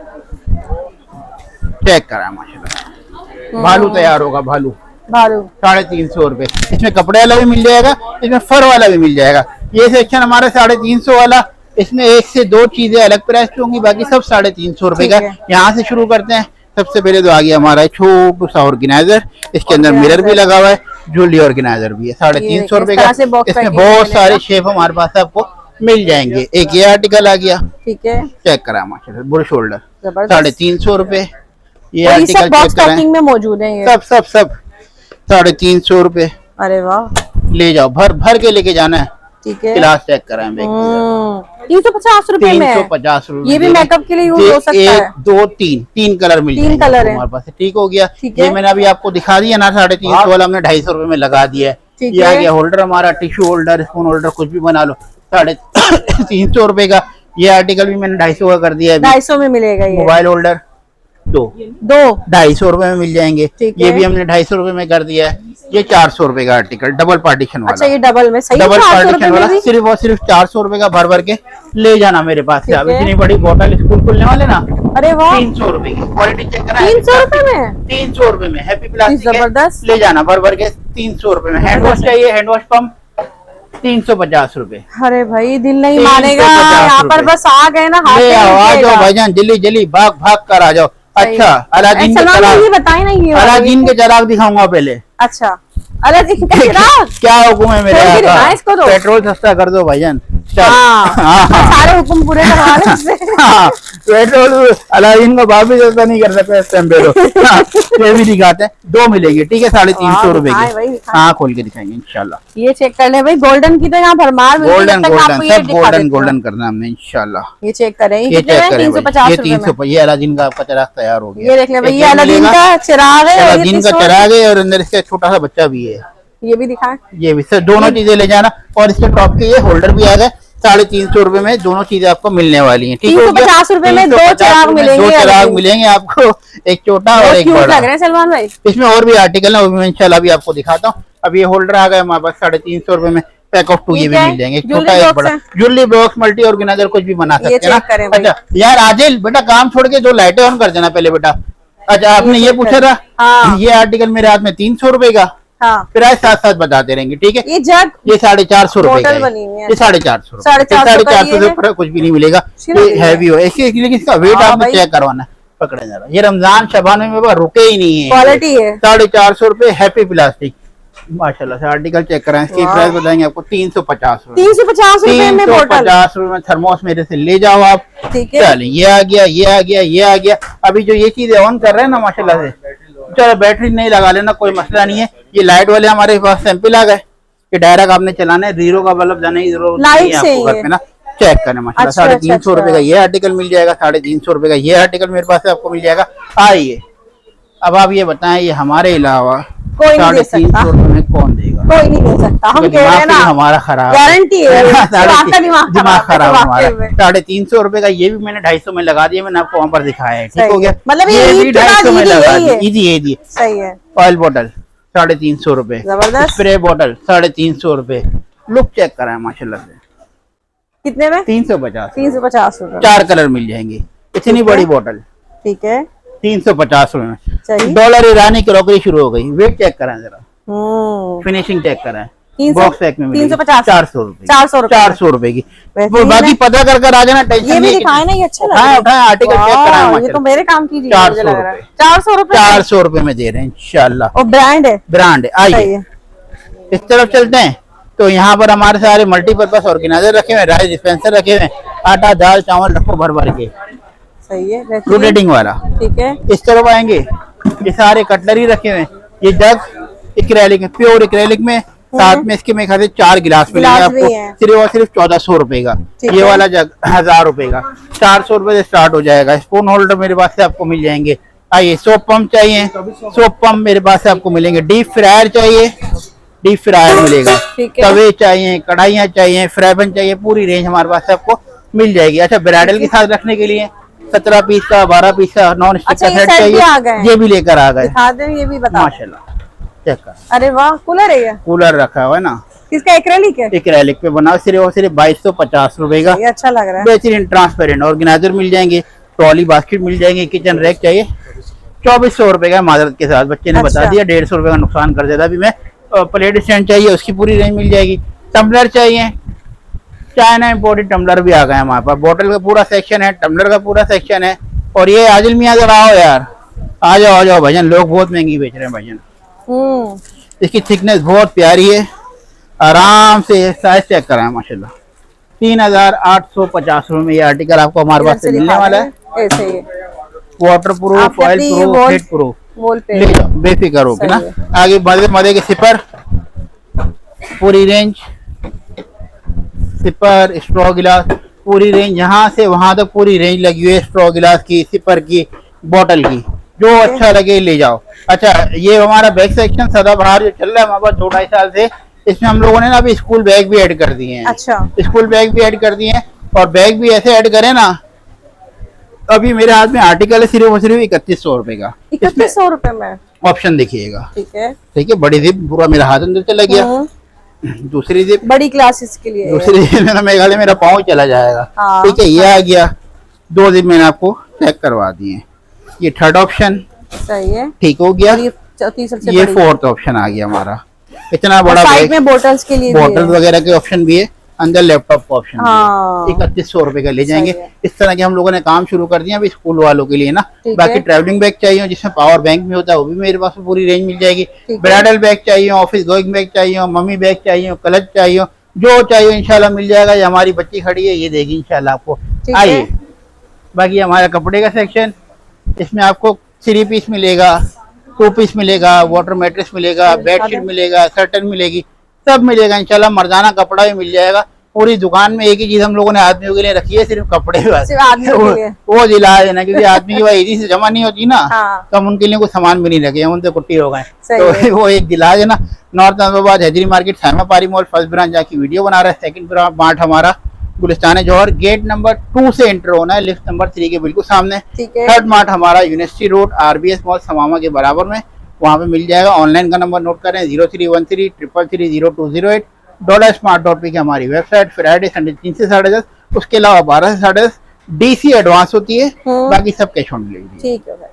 चेक करा माशाल्लाह। भालू तैयार होगा, भालू 350 रुपए। इसमें कपड़े वाला भी मिल जाएगा, इसमें फर वाला भी मिल जाएगा। ये सेक्शन हमारा 350 वाला, इसमें 1 से 2 चीजें अलग प्राइस की होंगी, बाकी सब 350 रुपए का। यहाँ से शुरू करते हैं। सबसे पहले तो आ गया हमारा छोटू सा ऑर्गेनाइजर, इसके अंदर मिरर भी लगा हुआ है, ज्वेलरी ऑर्गेनाइजर भी है 350 रुपए का। इसमें बहुत सारे शेप हमारे पास आपको मिल जाएंगे। एक ये आर्टिकल आ गया, ठीक है, चेक करा माशाल्लाह, बुश शोल्डर 350 रुपए। ये आर्टिकल चेक कराएं में मौजूद है, सब 350 रुपए।
अरे वाह,
ले जाओ, भर के लेके जाना है,
ठीक है।
क्लास चेक कराएं।
350 रुपए में,
350 रुपए।
ये भी मेकअप के लिए यूज हो सकता है।
1 2 3 कलर मिल जाएंगे हमारे पास, ठीक हो गया। ये मैंने अभी आपको दिखा दिया ना, 350 वाला हमने 250 रुपए में लगा दिया है। ये आ गया होल्डर हमारा, टिश्यू होल्डर, स्पून होल्डर, कुछ भी बना लो, 350 रुपए का। ये आर्टिकल भी मैंने 250 का कर दिया है,
250 में मिलेगा। ये
मोबाइल होल्डर 2 250 रुपए में मिल जाएंगे। ये भी हमने 250 रुपए में कर दिया है। ये 400 रुपए का आर्टिकल, डबल पार्टीशन वाला।
अच्छा, ये डबल में, सही,
डबल पार्टीशन वाला सिर्फ और सिर्फ 400 रुपए का भर के ले जाना मेरे पास से। अब इतनी बड़ी बोतल स्कूल खुलने वाले ना,
अरे वाह,
300 रुपए की क्वालिटी चेक करा,
300 रुपए में,
300 रुपए में हैप्पी प्लास्टिक
जबरदस्त,
ले जाना भर के 300 रुपए में। हैंड वॉश चाहिए, हैंड वॉश पंप 350 रुपए।
अरे भाई दिल नहीं मानेगा, यहाँ पर बस आ गए ना,
आ जाओ भाईजान, जल्दी भाग कर आ जाओ। अच्छा, अलादीन के चराग बताए ना, ये अलादीन के चराग दिखाऊंगा पहले।
अच्छा, अलादीन के चराग,
क्या हुक्म है मेरे? पेट्रोल सस्ता कर दो भाईजान,
सारे हुक्म पूरे करवा ले इससे।
पेट्रोल अलादीन का बाप भी जैसा नहीं कर सकता इस टाइम पे तो। ये भी दिखाते हैं, 2 मिलेंगे, ठीक है, 350 रुपए के। हाँ खोल के दिखाएंगे इंशाल्लाह।
ये चेक कर ले भाई, गोल्डन की तो यहाँ भरमार मिलती है,
गोल्डन
तब तक
गोल्डन
आपको ये
सब
दिखा
गोल्डन
देती हूँ।
गोल्डन करना हमने इंशाल्लाह।
ये चेक करें,
ये
कितने
चेक
में?
करें
350
ये
रुपए में।
300, ये अलादीन का आपका चिराग तैयार हो गया।
ये देख ले भाई,
एक
ये अलादीन
मिलेगा,
का चिराग है और ये
अलादीन का
300
चिराग है और अंदर इसका छोटा सा बच्चा भी है।
ये भी दिखाएं।
ये भी सर दोनों चीजें ले जाना, और इसके टॉप के ये होल्डर भी आ गए। 350 रुपए में दोनों चीजें आपको मिलने वाली हैं, ठीक है।
350 रुपए में 2 चिराग मिलेंगे।
2 चिराग मिलेंगे आपको, एक छोटा और एक बड़ा।
लग रहे हैं सलमान भाई।
इसमें और भी आर्टिकल है, वो भी मैं इंशाल्लाह अभी आपको दिखाता हूँ। अब ये होल्डर आ गया हमारे पास 350 रुपए में, पैक ऑफ 2 ये भी मिल जाएंगे, एक छोटा एक बड़ा। ज्वेलरी बॉक्स, मल्टी ऑर्गेनाइजर कुछ भी बना सकते हैं ना। अच्छा यार आदिल बेटा, काम छोड़ के 2 लाइटें ऑन कर देना पहले बेटा। अच्छा आपने ये पूछा था, ये आर्टिकल मेरे हाथ में 300 रुपए का। फिर आज साथ साथ बताते रहेंगे, ठीक है।
ये जग,
ये 450 रुपए का
बनी हुई है।
ये 450
450
से ऊपर कुछ भी नहीं मिलेगा। ये हैवी हो ऐसी, लेकिन इसका वेट आपने चेक करवाना है। पकड़े जरा, ये रमजान शबान में रुके ही नहीं है,
क्वालिटी है।
450 रुपए, हैप्पी प्लास्टिक माशाल्लाह से। आर्टिकल चेक कराएं, इसकी प्राइस बताएंगे आपको 350 रुपए।
350 रुपए में बोतल,
350 रुपए में थर्मोस मेरे से ले जाओ आप,
ठीक है।
चलिए ये आ गया, ये आ गया, ये आ गया। अभी जो ये चीजें ऑन कर रहे हैं ना माशाल्लाह से, चलो बैटरी नहीं लगा लेना, कोई मसला नहीं है। ये लाइट वाले हमारे पास सैंपल आ गए, ये डायरेक्ट आपने चलाना है, 0 का बल्ब जाने की जरूरत नहीं है आपको घर पे ना। चेक करें माशाल्लाह, 350 रुपए का ये आर्टिकल मिल जाएगा, 350 रुपए का ये आर्टिकल मेरे पास से आपको मिल जाएगा। आइए अब आप ये बताएं, ये हमारे अलावा
कोई नहीं दे सकता,
में कौन देगा?
कोई नहीं दे सकता। हम कह रहे हैं ना,
हमारा खराब
गारंटी है, आपका
दिमाग खराब हमारा। 350 रुपए का ये भी मैंने 250 में लगा दिया, मैंने आपको वहाँ पर दिखाया है, ठीक हो गया।
मतलब
ये भी 250 में लगा दिया, इजी
सही है।
ऑयल बोतल 350 रुपए,
जबरदस्त।
स्प्रे बोतल 350 रुपए। लुक चेक कराए माशाल्लाह से,
कितने में?
350
रुपए,
4 कलर मिल जाएंगे। इतनी बड़ी बोतल,
ठीक है,
350 रुपए
में।
डॉलर ईरानी क्रॉकरी शुरू हो गई। वेट चेक कराएं जरा, फिनिशिंग चेक कराएं। बॉक्स पैक में
350,
400 रुपए,
400
रुपए की। वो बाकी पता कर आ जाना, टेंशन
ये भी दिखाए ना, ये अच्छा लग रहा है।
उठाए आर्टिकल चेक कराएं।
ये तो मेरे काम की चीज है,
400 रुपए, 400 रुपए में दे रहे हैं इंशाल्लाह।
और ब्रांड है,
ब्रांड है। आइए इस तरफ चलते हैं, तो यहाँ पर हमारे सारे मल्टीपर्पज ऑर्गेनाइजर रखे हुए, राइस डिस्पेंसर रखे हुए, आटा दाल चावल रखो भर भर के,
सही है,
रोटेटिंग वाला,
ठीक है।
इस तरफ आएंगे, ये सारे कटलरी रखे हुए, ये जग एक्रेलिक में, प्योर एक्रेलिक में, साथ में इसके मेरे ख्याल से 4 गिलास मिलेंगे आपको, सिर्फ और सिर्फ 1400 रुपए का। ये वाला जग 1000 रुपए का, 400 रुपए से स्टार्ट हो जाएगा। स्पून होल्डर मेरे पास से आपको मिल जाएंगे। आइए सोप पंप चाहिए, सोप पंप मेरे पास से आपको मिलेंगे। डीप फ्रायर चाहिए, डीप फ्रायर मिलेगा। तवे चाहिए, कढ़ाइयाँ चाहिए, फ्राइबन चाहिए, पूरी रेंज हमारे पास से आपको मिल जाएगी। अच्छा ब्राइडल के साथ रखने के लिए 17 पीस का, 12 पीस का नॉन स्टिक का सेट चाहिए, ये भी लेकर आ गए।
ये भी बता
माशाल्लाह चेक कर।
अरे वाह, कूलर है ये,
कूलर रखा हुआ है ना,
किसका? एक्रेलिक है,
एक्रेलिक पे बना, सिर्फ और सिर्फ 2250 रुपए का।
ये अच्छा लग रहा है।
बेहतरीन ट्रांसपेरेंट ऑर्गेनाइजर मिल जाएंगे, ट्रॉली बास्केट मिल जाएंगे। किचन रैक चाहिए 2400 रुपए का, माजरत के साथ बच्चे ने बता दिया 150 रुपए का नुकसान कर देता। अभी मैं प्लेट स्टैंड चाहिए, उसकी पूरी रेंज मिल जाएगी। टम्बलर चाहिए, चाइना इम्पोर्टेड टम्बलर भी आ गए हमारे पास। बोतल का पूरा सेक्शन है, टम्बलर का पूरा सेक्शन है। और ये आदिल मियाँ जरा आओ यार, आ जाओ भाईजान, लोग बहुत महंगी बेच रहे हैं भाईजान। इसकी थिकनेस बहुत प्यारी है, आराम से साइज चेक कराएं माशाल्लाह। 3850 रुपए में ये आर्टिकल आपको हमारे पास से मिलने वाला है।
ऐसे ही
water proof, oil proof, heat proof, ले जाओ बेफिक्र होके ना। आगे मदे के सिपर पूरी रेंज, सिपर स्ट्रॉ गिलास पूरी रेंज, यहाँ से वहां तक पूरी रेंज लगी हुई है। स्ट्रॉ गिलास की, सिपर की, बोतल की, जो अच्छा लगे ले जाओ। अच्छा ये हमारा बैग सेक्शन सदाबहार जो चल रहा है हमारे पास 2-2.5 साल से, इसमें हम लोगों ने ना अभी स्कूल बैग भी ऐड कर दिए हैं।
अच्छा,
स्कूल बैग भी ऐड कर दिए हैं, और बैग भी ऐसे ऐड करें ना। अभी मेरे हाथ में आर्टिकल है सिर्फ और सिर्फ 3100 रुपए का।
3100 रुपए में
ऑप्शन देखिएगा,
ठीक है,
ठीक है। बड़ी जिप पूरा मेरा हाथ अंदर चला गया। दूसरी जिप
बड़ी क्लासेस के लिए,
दूसरी जिप में मेघालय मेरा पाँव चला जाएगा। ठीक है, ये आ गया। 2 जिप मैंने आपको चेक करवा दिए। ये थर्ड ऑप्शन
सही है,
ठीक हो गया। ये 4th ऑप्शन आ गया हमारा। इतना बड़ा
साइड में बोटल्स के लिए,
बोटल वगैरह के ऑप्शन भी है। अंदर लैपटॉप का ऑप्शन 3100 रुपए का ले जाएंगे। इस तरह के हम लोगों ने काम शुरू कर दिया अभी स्कूल वालों के लिए ना। बाकी ट्रैवलिंग बैग चाहिए जिसमें पावर बैंक भी होता है, वो भी मेरे पास पूरी रेंज मिल जाएगी। ब्राइडल बैग चाहिए, ऑफिस गोइंग बैग चाहिए, मम्मी बैग चाहिए, क्लच चाहिए, जो चाहिए इंशाल्लाह मिल जाएगा। ये हमारी बच्ची खड़ी है, ये देगी इंशाल्लाह आपको।
ठीक है।
आइए, बाकी हमारा कपड़े का सेक्शन, इसमें आपको 3 पीस मिलेगा, 2 पीस मिलेगा, वाटर मैट्रेस मिलेगा, बेडशीट मिलेगा, कर्टन मिलेगी, सब मिलेगा इंशाल्लाह। मर्दाना कपड़ा भी मिल जाएगा। पूरी दुकान में एक ही चीज हम लोगों ने आदमियों के लिए रखी है, सिर्फ कपड़े बस।
सिर्फ आदमियों के लिए।
वो दिला देना, क्योंकि आदमी की भाई इसी से जमा नहीं होती ना।
हाँ।
तो हम उनके लिए कुछ सामान भी नहीं रखे, हम उनसे कुट्टी हो गए।
सही है।
तो वो एक दिला देना। नॉर्थ अहमदाबाद हैदरी मार्केट साइमा पारी मॉल फर्स्ट ब्रांच जाके वीडियो बना रहा है। सेकंड ब्रांच हमारा गुलिस्तान जौहर गेट नंबर 2 से एंटर होना है, लिफ्ट नंबर 3 के बिल्कुल सामने।
ठीक है।
थर्ड मार्ट हमारा यूनिवर्सिटी रोड RBS मॉल समामा के बराबर में, वहाँ पे मिल जाएगा। ऑनलाइन का नंबर नोट करें 0313330208। $smart.p की हमारी वेबसाइट। फ्राइडे संडे 3 से 10:30, उसके अलावा 12 से 10:30 DC एडवांस होती है, बाकी सब कैश ऑन डिलीवरी।
ठीक है भाई।